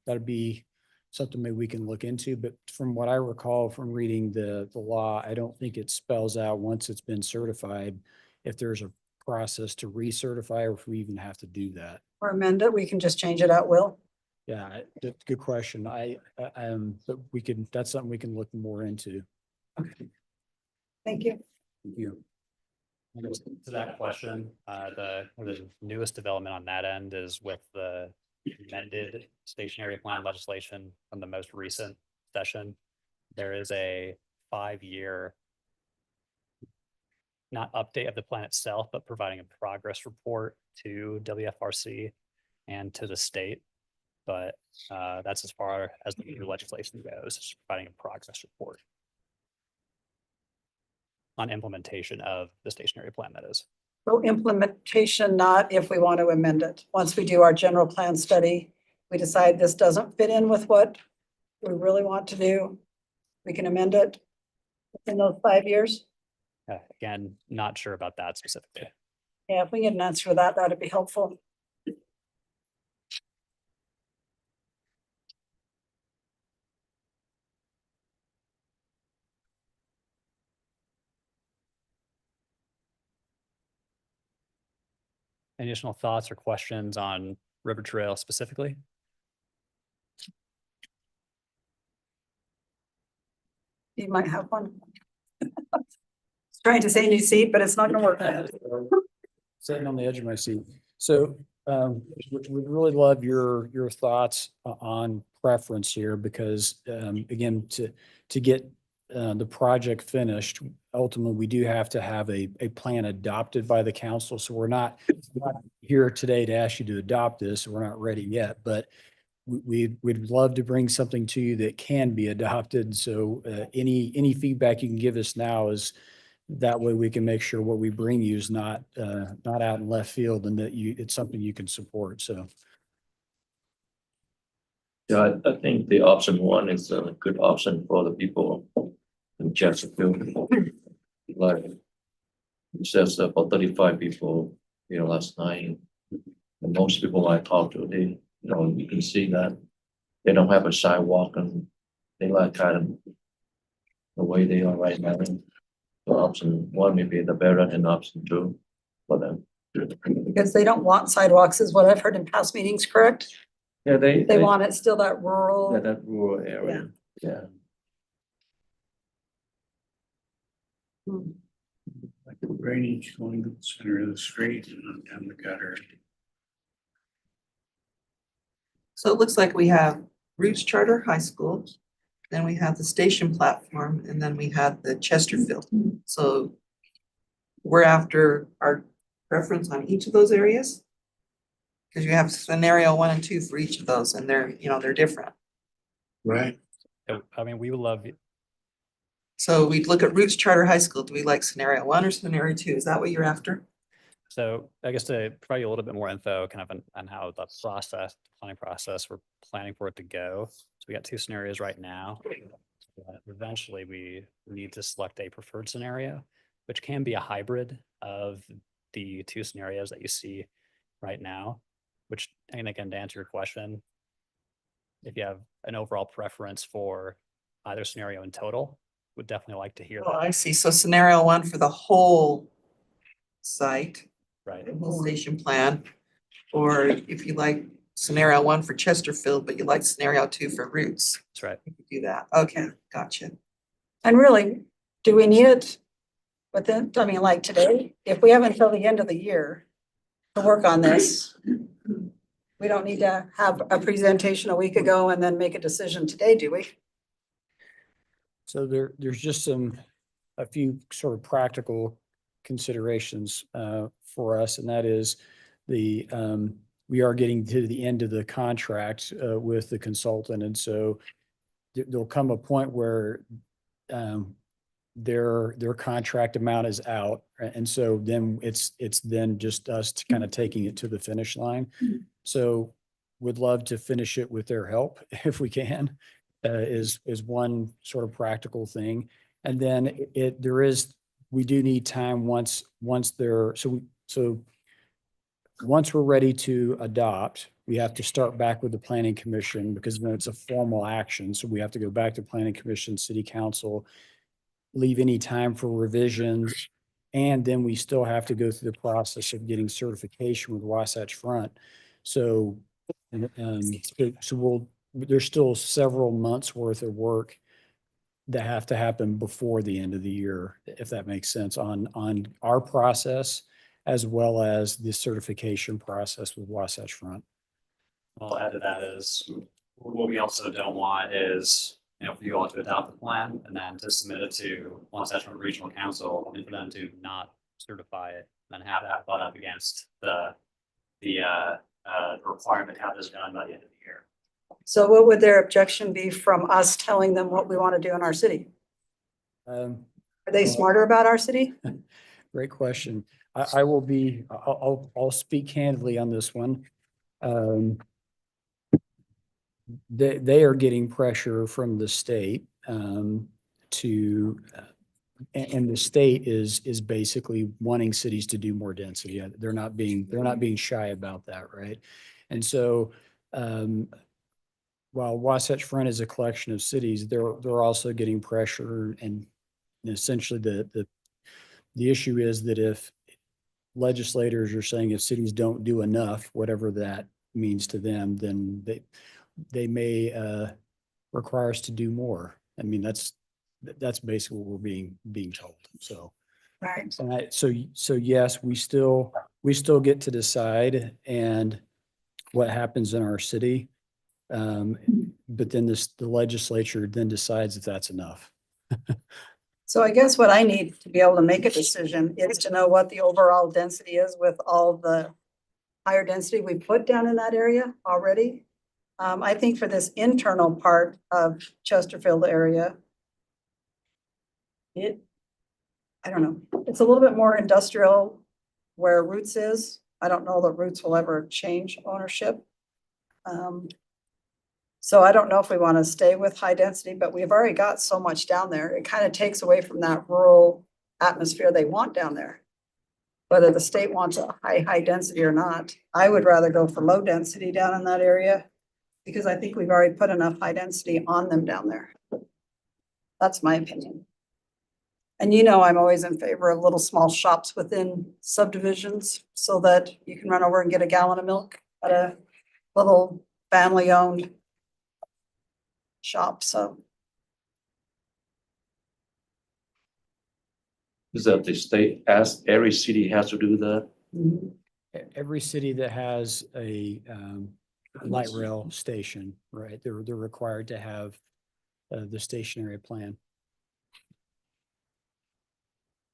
that'd be something maybe we can look into. But from what I recall from reading the law, I don't think it spells out once it's been certified if there's a process to recertify or if we even have to do that. Or amend it, we can just change it at will. Yeah, that's a good question. But that's something we can look more into. Okay. Thank you. Thank you. To that question, the newest development on that end is with the amended stationary plan legislation from the most recent session. There is a 5-year not update of the plan itself, but providing a progress report to WFRC and to the state. But that's as far as the new legislation goes, just providing a progress report on implementation of the stationary plan, that is. So implementation, not if we want to amend it. Once we do our general plan study, we decide this doesn't fit in with what we really want to do, we can amend it in those 5 years. Again, not sure about that specifically. Yeah, if we get an answer to that, that'd be helpful. any additional thoughts or questions on River Trail specifically? You might have one. Trying to say new seat, but it's not gonna work. Sitting on the edge of my seat. So we'd really love your thoughts on preference here because again, to get the project finished, ultimately, we do have to have a plan adopted by the council. So we're not here today to ask you to adopt this. We're not ready yet, but we'd love to bring something to you that can be adopted. So any feedback you can give us now is that way we can make sure what we bring you is not out in left field and that it's something you can support. So. Yeah, I think the option one is a good option for the people in Chesterfield. Like, it says about 35 people, last night. And most people I talk to, they, you can see that they don't have a sidewalk and they like kind of the way they are right now. So option one may be the better than option two for them. Because they don't want sidewalks is what I've heard in past meetings, correct? Yeah, They want it still that rural. Yeah, that rural area, yeah. Like the drainage going to the center of the street and down the gutter. So it looks like we have Roots Charter High School, then we have the station platform, and then we have the Chesterfield. So we're after our preference on each of those areas. Because you have scenario 1 and 2 for each of those, and they're different. Right. I mean, we would love it. So we'd look at Roots Charter High School. Do we like scenario 1 or scenario 2? Is that what you're after? So I guess to provide you a little bit more info kind of on how the planning process, we're planning for it to go. So we got 2 scenarios right now. Eventually we need to select a preferred scenario, which can be a hybrid of the 2 scenarios that you see right now, which, and again, to answer your question, if you have an overall preference for either scenario in total, would definitely like to hear Oh, that. I see. So scenario 1 for the whole site. Right. The whole station plan. Or if you like scenario 1 for Chesterfield, but you like scenario 2 for Roots. That's right. You could do that. Okay, gotcha. And really, do we need it within, I mean, like today, if we have until the end of the year to work on this, we don't need to have a presentation a week ago and then make a decision today, do we? So there's just a few sort of practical considerations for us, and that is we are getting to the end of the contract with the consultant, and so there'll come a point where their contract amount is out, and so then it's then just us kind of taking it to the finish line. So would love to finish it with their help if we can, is one sort of practical thing. And then we do need time once they're, so once we're ready to adopt, we have to start back with the planning commission because then it's a formal action. So we have to go back to planning commission, city council, leave any time for revisions. And then we still have to go through the process of getting certification with Wasatch Front. So, there's still several months worth of work that have to happen before the end of the year, if that makes sense, on our process, as well as the certification process with Wasatch Front. I'll add to that is, what we also don't want is, for you all to adopt the plan and then to submit it to Wasatch Front Regional Council and for them to not certify it, and then have that butt up against the requirement to have this done by the end of the year. So what would their objection be from us telling them what we want to do in our city? Are they smarter about our city? Great question. I'll speak candidly on this one. They are getting pressure from the state and the state is basically wanting cities to do more density. They're not being shy about that, right? And so while Wasatch Front is a collection of cities, they're also getting pressure, and essentially the issue is that if legislators are saying if cities don't do enough, whatever that means to them, then they may require us to do more. I mean, that's basically what we're being told. So, Right. and so yes, we still get to decide and what happens in our city. But then the legislature then decides if that's enough. So I guess what I need to be able to make a decision is to know what the overall density is with all the higher density we put down in that area already. I think for this internal part of Chesterfield area, I don't know, it's a little bit more industrial where Roots is. I don't know that Roots will ever change ownership. So I don't know if we want to stay with high density, but we've already got so much down there. It kind of takes away from that rural atmosphere they want down there. Whether the state wants a high density or not, I would rather go for low density down in that area because I think we've already put enough high density on them down there. That's my opinion. And you know, I'm always in favor of little small shops within subdivisions so that you can run over and get a gallon of milk at a little family-owned shop, so. Is that the state as every city has to do that? Every city that has a light rail station, right? They're required to have the stationary plan.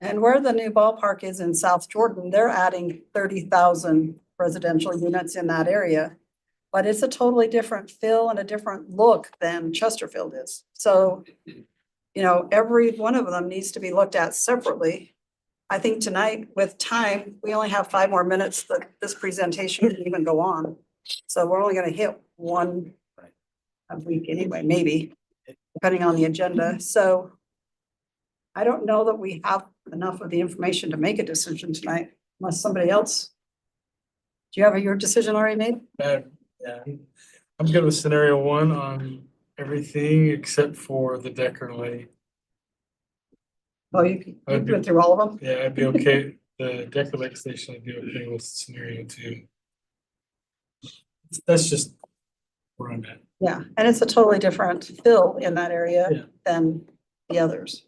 And where the new ballpark is in South Jordan, they're adding 30,000 residential units in that area. But it's a totally different feel and a different look than Chesterfield is. So, you know, every one of them needs to be looked at separately. I think tonight with time, we only have 5 more minutes that this presentation can even go on. So we're only gonna hit one a week anyway, maybe, depending on the agenda. So I don't know that we have enough of the information to make a decision tonight, unless somebody else. Do you have your decision already made? Yeah, I'm good with scenario 1 on everything except for the Decker Lake. Oh, you went through all of them? Yeah, I'd be okay. The Decker Lake Station, I'd be okay with scenario 2. That's just where I'm at. Yeah, and it's a totally different feel in that area Yeah. than the others.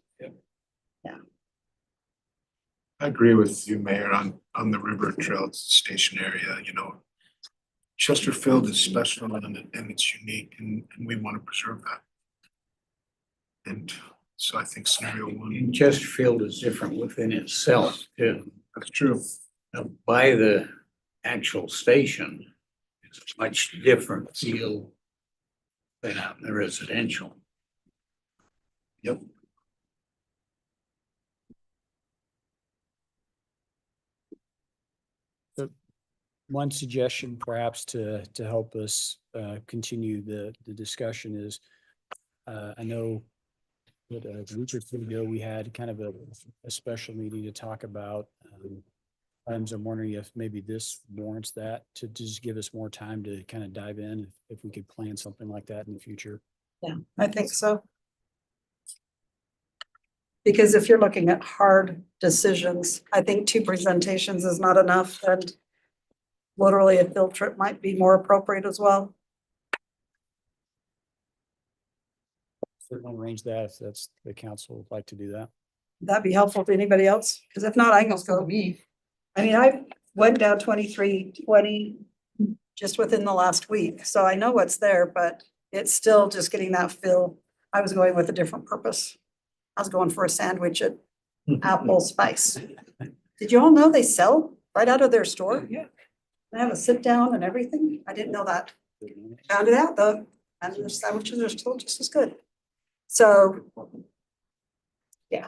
I agree with you, Mayor, on the River Trail Station area, you know. Chesterfield is special and it's unique and we want to preserve that. And so I think scenario 1. And Chesterfield is different within itself too. That's true. Now, by the actual station, it's a much different feel than out in the residential. Yep. One suggestion perhaps to help us continue the discussion is, I know that a week or two ago, we had kind of a special meeting to talk about items. I'm wondering if maybe this warrants that to just give us more time to kind of dive in, if we could plan something like that in the future. Yeah, I think so. Because if you're looking at hard decisions, I think 2 presentations is not enough, and literally a field trip might be more appropriate as well. Certainly arrange that if that's the council would like to do that. That'd be helpful to anybody else, because if not, I can just go. I mean, I went down 2320 just within the last week, so I know what's there, but it's still just getting that feel. I was going with a different purpose. I was going for a sandwich at Apple Spice. Did you all know they sell right out of their store? Yeah. They have a sit down and everything. I didn't know that. Found it out though, and the sandwiches are still just as good. So, yeah,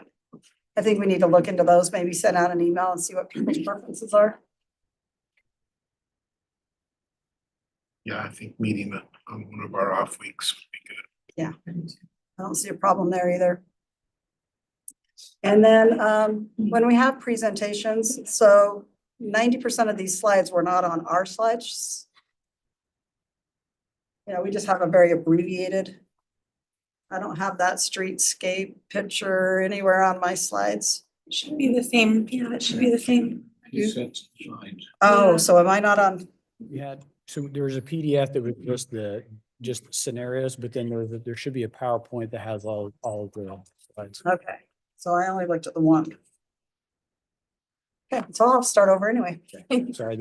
I think we need to look into those, maybe send out an email and see what people's preferences are. Yeah, I think meeting on one of our off weeks would be good. Yeah, I don't see a problem there either. And then when we have presentations, so 90% of these slides were not on our slides. You know, we just have a very abbreviated. I don't have that streetscape picture anywhere on my slides. Should be the same. Yeah, it should be the same. Oh, so am I not on? We had, so there was a PDF that was just scenarios, but then there should be a PowerPoint that has all of the slides. Okay, so I only looked at the one. Okay, so I'll start over anyway. Sorry,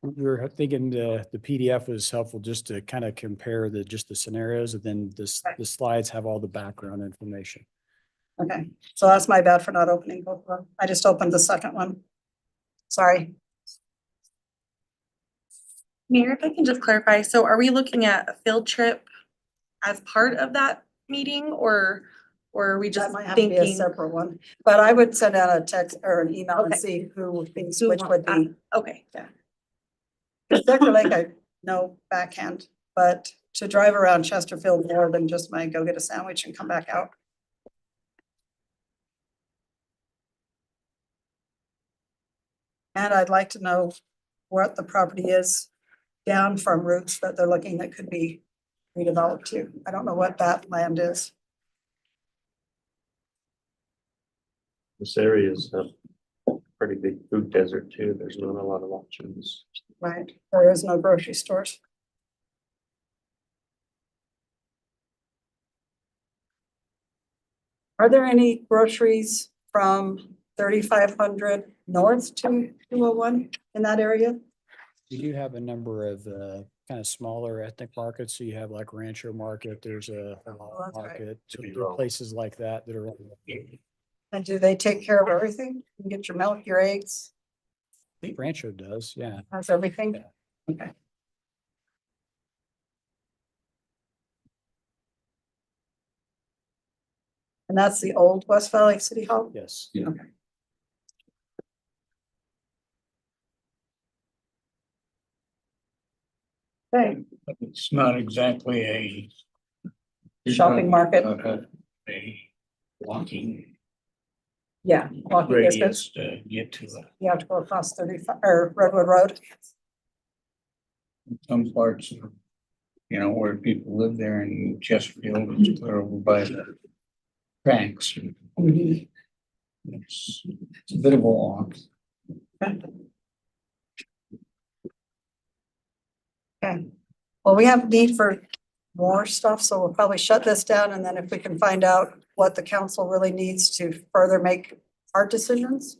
we were thinking the PDF was helpful just to kind of compare just the scenarios, and then the slides have all the background information. Okay, so that's my bad for not opening both of them. I just opened the second one. Sorry. Mayor, if I can just clarify, so are we looking at a field trip as part of that meeting or are we That just might have to be a thinking? separate one, but I would send out a text or an email and Okay. see who thinks Who which wants would that? be. Okay. Decker Lake, I know backhand, but to drive around Chesterfield more than just my go get a sandwich and come back out. And I'd like to know what the property is down from routes that they're looking that could be redeveloped to. I don't know what that land is. This area is a pretty big food desert too. There's not a lot of options. Right, there is no grocery stores. Are there any groceries from 3,500 north to 201 in that area? You do have a number of kind of smaller ethnic markets. So you have like Rancho Market, there's a that's right. market, so there are places like that that are. And do they take care of everything? You can get your milk, your eggs, I think Rancho does, yeah. has everything? Okay. And that's the old West Valley City Hall? Yes. Okay. Okay, It's not exactly a. Shopping market. A walking Yeah. Walking distance. radius to get to it. You have to go across 35 or Redwood Road. Some parts of, you know, where people live there in Chesterfield, it's clear over by the tracks. It's a bit of a walk. Okay, well, we have need for more stuff, so we'll probably shut this down, and then if we can find out what the council really needs to further make hard decisions.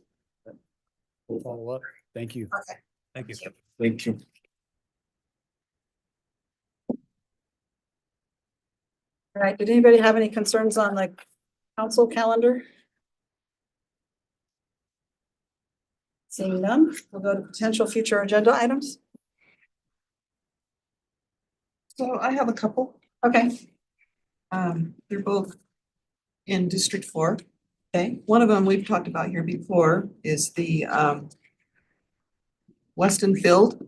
We'll follow up. Thank you. Okay. Thank you. Thank you. All right, did anybody have any concerns on the council calendar? Seeing none, we'll go to potential future agenda items. So I have a couple. Okay. They're both in District 4. Okay. One of them we've talked about here before is the Weston Field.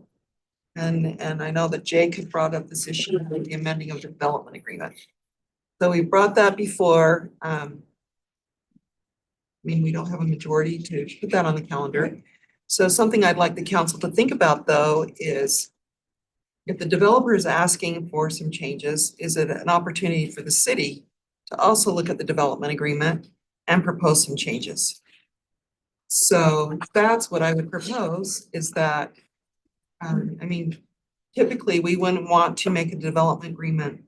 And I know that Jake had brought up this issue with the amending of the development agreement. So we brought that before. I mean, we don't have a majority to put that on the calendar. So something I'd like the council to think about though is if the developer is asking for some changes, is it an opportunity for the city to also look at the development agreement and propose some changes? So that's what I would propose is that, I mean, typically we wouldn't want to make a development agreement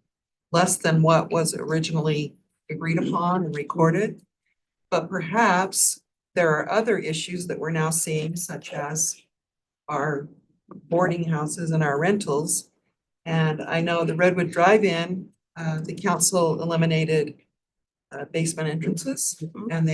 less than what was originally agreed upon and recorded. But perhaps there are other issues that we're now seeing, such as our boarding houses and our rentals. And I know the Redwood Drive-In, the council eliminated basement entrances and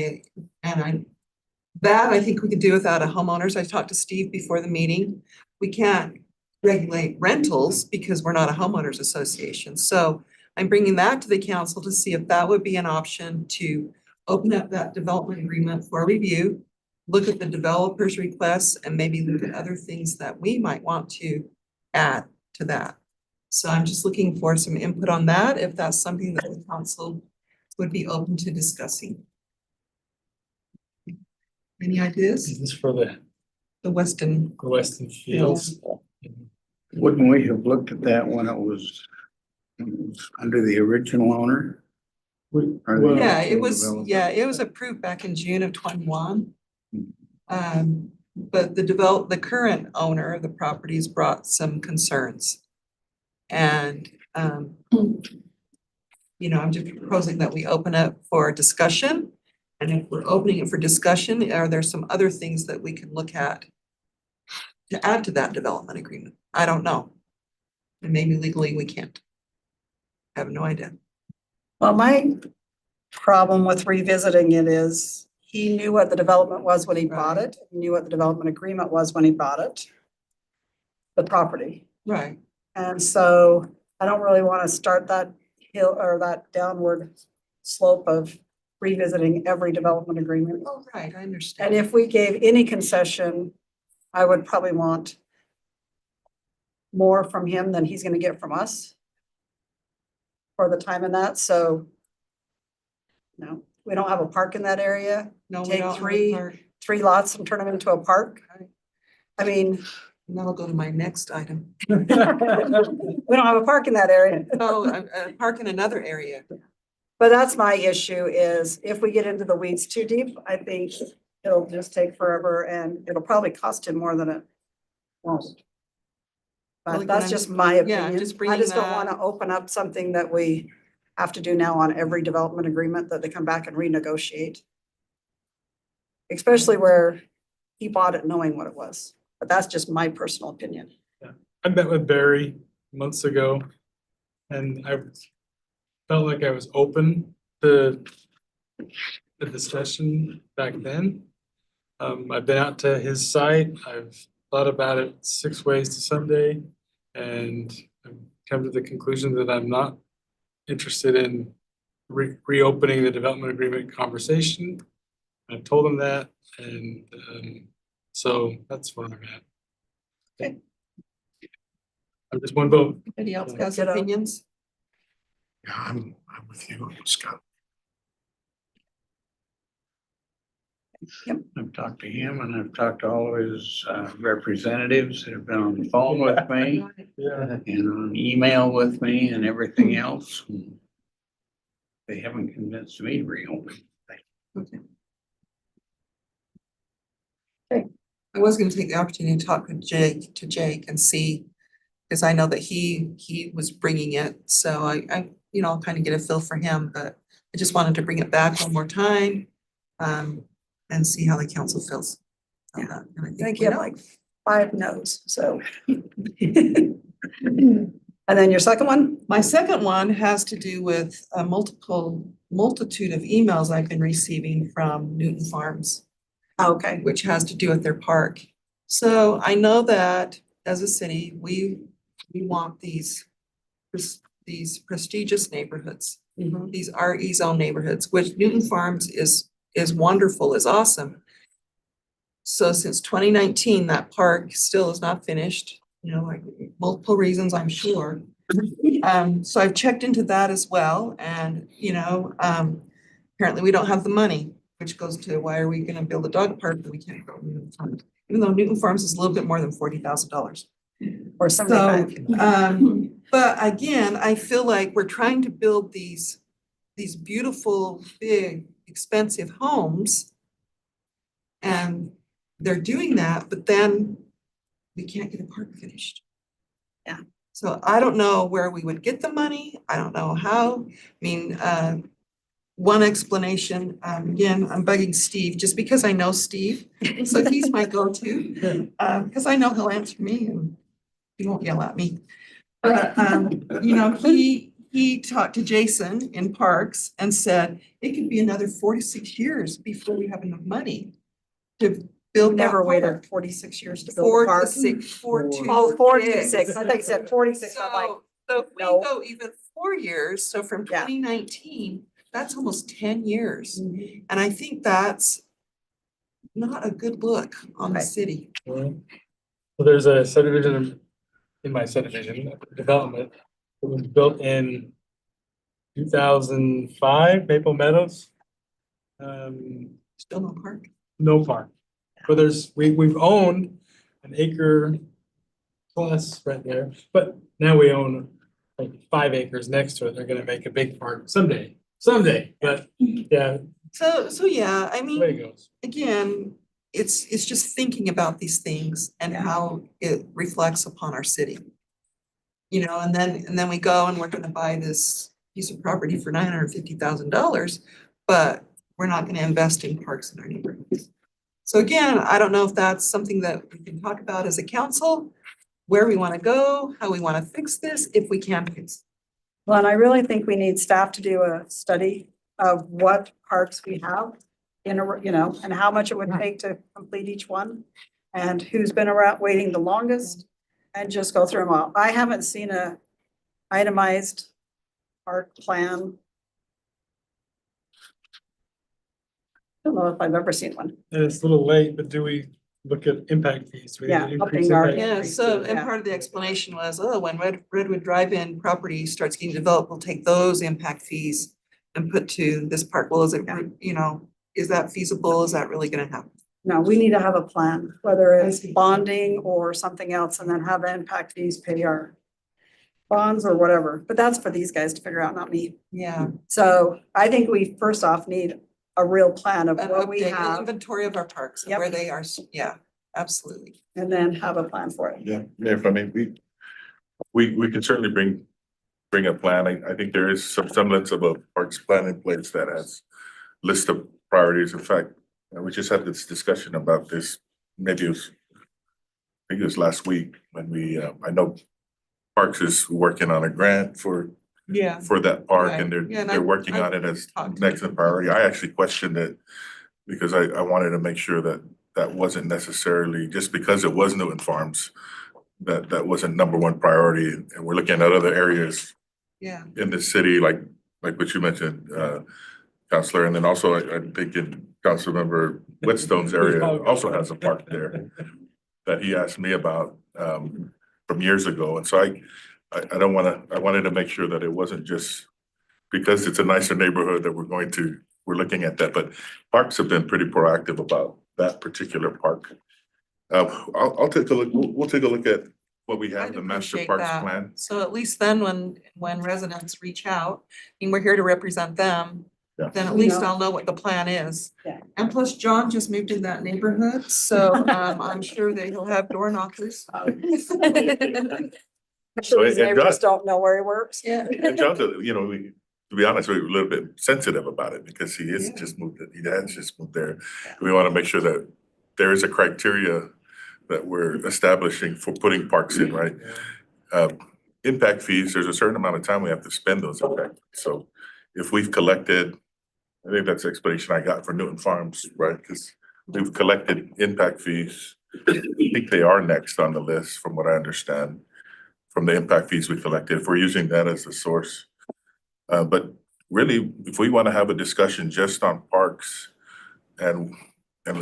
I think we could do without a homeowners. I talked to Steve before the meeting. We can't regulate rentals because we're not a homeowners association. So I'm bringing that to the council to see if that would be an option to open up that development agreement for review, look at the developer's requests and maybe look at other things that we might want to add to that. So I'm just looking for some input on that, if that's something that the council would be open to discussing. Any ideas? Is this for The Weston. Fields? Wouldn't we have looked at that when it was under the original owner? Yeah, it was approved back in June of 21. But the current owner of the properties brought some concerns. And, you know, I'm just proposing that we open up for discussion. And if we're opening it for discussion, are there some other things that we can look at to add to that development agreement? I don't know. And maybe legally we can't. I have no idea. Well, my problem with revisiting it is he knew what the development was when he bought it. He knew what the development agreement was when he bought it. The property. Right. And so I don't really want to start that hill or that downward slope of revisiting every development agreement. Oh, right, I understand. And if we gave any concession, I would probably want more from him than he's gonna get from us for the time in that, so no, we don't have a park in that area. No, we Take don't have a three park. lots and turn them into a park. I mean, And that'll go to my next item. we don't have a park in that area. Oh, a park in another area. But that's my issue is if we get into the weeds too deep, I think it'll just take forever and it'll probably cost him more than it won't. Well, But that's again, just my yeah, opinion. just I bringing just don't that- want to open up something that we have to do now on every development agreement that they come back and renegotiate. Especially where he bought it knowing what it was. But that's just my personal opinion. I met with Barry months ago. And I felt like I was open to the discussion back then. I've been out to his site. I've thought about it 6 ways to Sunday. And I've come to the conclusion that I'm not interested in reopening the development agreement conversation. I've told him that, and so that's where I'm at. Okay. I'm just one vote. Anybody else has Ditto. opinions? Yeah, I'm with you, Scott. I've talked to him and I've talked to all of his representatives that have been on the phone with me Yeah. and on email with me and everything else. And they haven't convinced me to reopen. Okay. I was gonna take the opportunity to talk with Jake and see, because I know that he was bringing it, so I, you know, I'll kind of get a feel for him, but I just wanted to bring it back one more time, and see how the council feels. on that. And I think we you have know. like 5 no's, so. And then your second one? My second one has to do with a multitude of emails I've been receiving from Newton Farms. Okay. Which has to do with their park. So I know that as a city, we want these prestigious neighborhoods. Mhm. These RE zone neighborhoods, which Newton Farms is wonderful, is awesome. So since 2019, that park still is not finished, you know, like multiple reasons, I'm sure. So I've checked into that as well, and, you know, apparently we don't have the money, which goes to why are we gonna build a dog park that we can't go to Newton Farms? Even though Newton Farms is a little bit more than $40,000. Or So, 75. but again, I feel like we're trying to build these beautiful, big, expensive homes. And they're doing that, but then we can't get a park finished. Yeah. So I don't know where we would get the money. I don't know how. I mean, one explanation, again, I'm bugging Steve just because I know Steve. So he's my go-to, because I know he'll answer me and he won't yell at me. But, you know, he talked to Jason in Parks and said, it could be another 46 years before we have enough money to build that Never waited park. 46 years to build a park. 46. Oh, 46. I think you said 46. I'm like, So if we no. go even 4 years, so from Yeah. 2019, that's almost 10 years. Mhm. And I think that's not a good look on the Right. city. So there's a subdivision in my subdivision development that was built in 2005, Maple Meadows. Still no park. No park, but we've owned an acre plus right there, but now we own like 5 acres next to it. They're gonna make a big park someday, but yeah, So yeah, I the way it mean, goes. again, it's just thinking about these things and how it reflects upon our city. You know, and then we go and we're gonna buy this piece of property for $950,000, but we're not gonna invest in parks in our neighborhoods. So again, I don't know if that's something that we can talk about as a council, where we wanna go, how we wanna fix this, if we can fix it. Well, and I really think we need staff to do a study of what parks we have in a, you know, and how much it would take to complete each one. And who's been around waiting the longest, and just go through them all. I haven't seen a itemized park plan. I don't know if I've ever seen one. And it's a little late, but do we look at impact fees? Do we Yeah, increase upping our- impact Yeah, fees? so, and part of the explanation was, oh, when Redwood Drive-In property starts getting developed, we'll take those impact fees and put to this park. Well, is it, you know, is that feasible? Is that really gonna happen? No, we need to have a plan, whether it's bonding or something else, and then have the impact fees pay our bonds or whatever. But that's for these guys to figure out, not me. Yeah. So I think we first off need a real plan of An what we update, an have, inventory of our parks and where they are, yeah, absolutely. and then have a plan for it. Yeah, if I mean, we can certainly bring a plan. I think there is some semblance of a parks plan in place that has list of priorities. In fact, we just had this discussion about this, maybe it was, I think it was last week when we, I know Parks is working on a grant for Yeah. that park, Right. and Yeah, and they're working on it as next in priority. I actually questioned it because I wanted to make sure that that wasn't necessarily, just because it was Newton Farms, that wasn't number one priority. And we're looking at other areas Yeah. in the city, like what you mentioned, Counselor, and then also I'm thinking Councilmember Whitstone's area also has a park there that he asked me about from years ago. And so I don't wanna, I wanted to make sure that it wasn't just because it's a nicer neighborhood that we're looking at that, but parks have been pretty proactive about that particular park. I'll take a look, we'll take a look at what we have, the master Appreciate parks that. plan. So at least then when residents reach out, I mean, we're here to represent them. Yeah. Then at We least know. I'll know what the plan is. Yeah. And plus John just moved in that neighborhood, so I'm sure that he'll have door knockers. I'm sure these So it neighbors does. don't know where he works. Yeah. And John's, you know, to be honest, we're a little bit sensitive about it because he is just moved, he has just moved there. We want to make sure that there is a criteria that we're establishing for putting parks in, right? Impact fees, there's a certain amount of time we have to spend those impact. fees. So if we've collected, I think that's the explanation I got for Newton Farms, right? Because we've collected impact fees. I think they are next on the list from what I understand, from the impact fees we collected, if we're using that as a source. But really, if we want to have a discussion just on parks and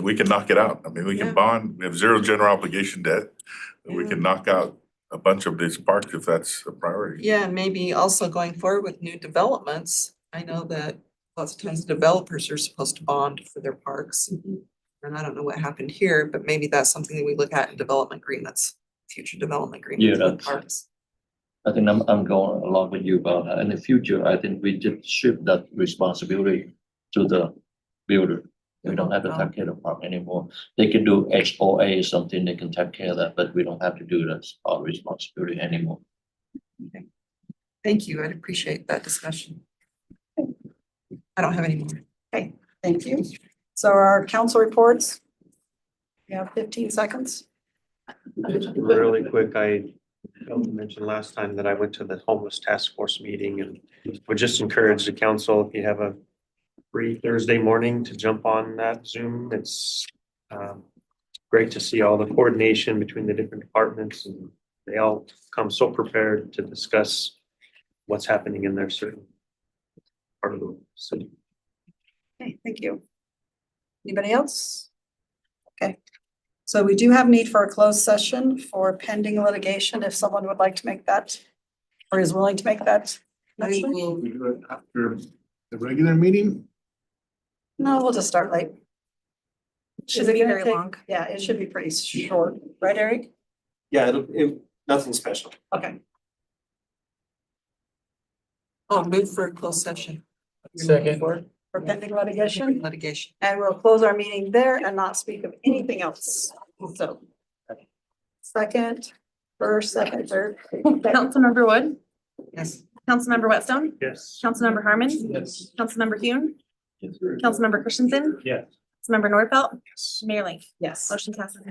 we can knock it out. I mean, we can Yeah. bond, we have zero general obligation debt. And we can knock out a bunch of these parks if that's a priority. Yeah, and maybe also going forward with new developments. I know that lots of times developers are supposed to bond for their parks. And I don't know what happened here, but maybe that's something that we look at in development agreements, future development agreements with that's- parks. I think I'm going along with you about that. In the future, I think we just shift that responsibility to the builder. We don't have to take care of the park anymore. They can do HOA something, they can take care of that, but we don't have to do that, our responsibility anymore. Thank you. I'd appreciate that discussion. I don't have any more. Okay, thank you. So our council reports. You have 15 seconds. Really quick, I mentioned last time that I went to the homeless task force meeting and would just encourage the council, if you have a free Thursday morning, to jump on that Zoom. It's great to see all the coordination between the different departments, and they all come so prepared to discuss what's happening in their certain part of the city. Okay, thank you. Anybody else? Okay, so we do have need for a closed session for pending litigation, if someone would like to make that or is willing to make that. motion. We do it after the regular meeting? No, we'll just start late. Shouldn't be very long. Yeah, it should be pretty short, right, Eric? Yeah, nothing special. Okay. Oh, move for a closed session. Second. for pending litigation. Litigation. And we'll close our meeting there and not speak of anything else. So. Second, first, second, third. Councilmember Wood, Yes. Councilmember Whitstone, Yes. Councilmember Harmon, Yes. Councilmember Hune, Councilmember Christensen, Yes. Councilmember Nordfelt, Mayor Ling. Yes. Motion passes.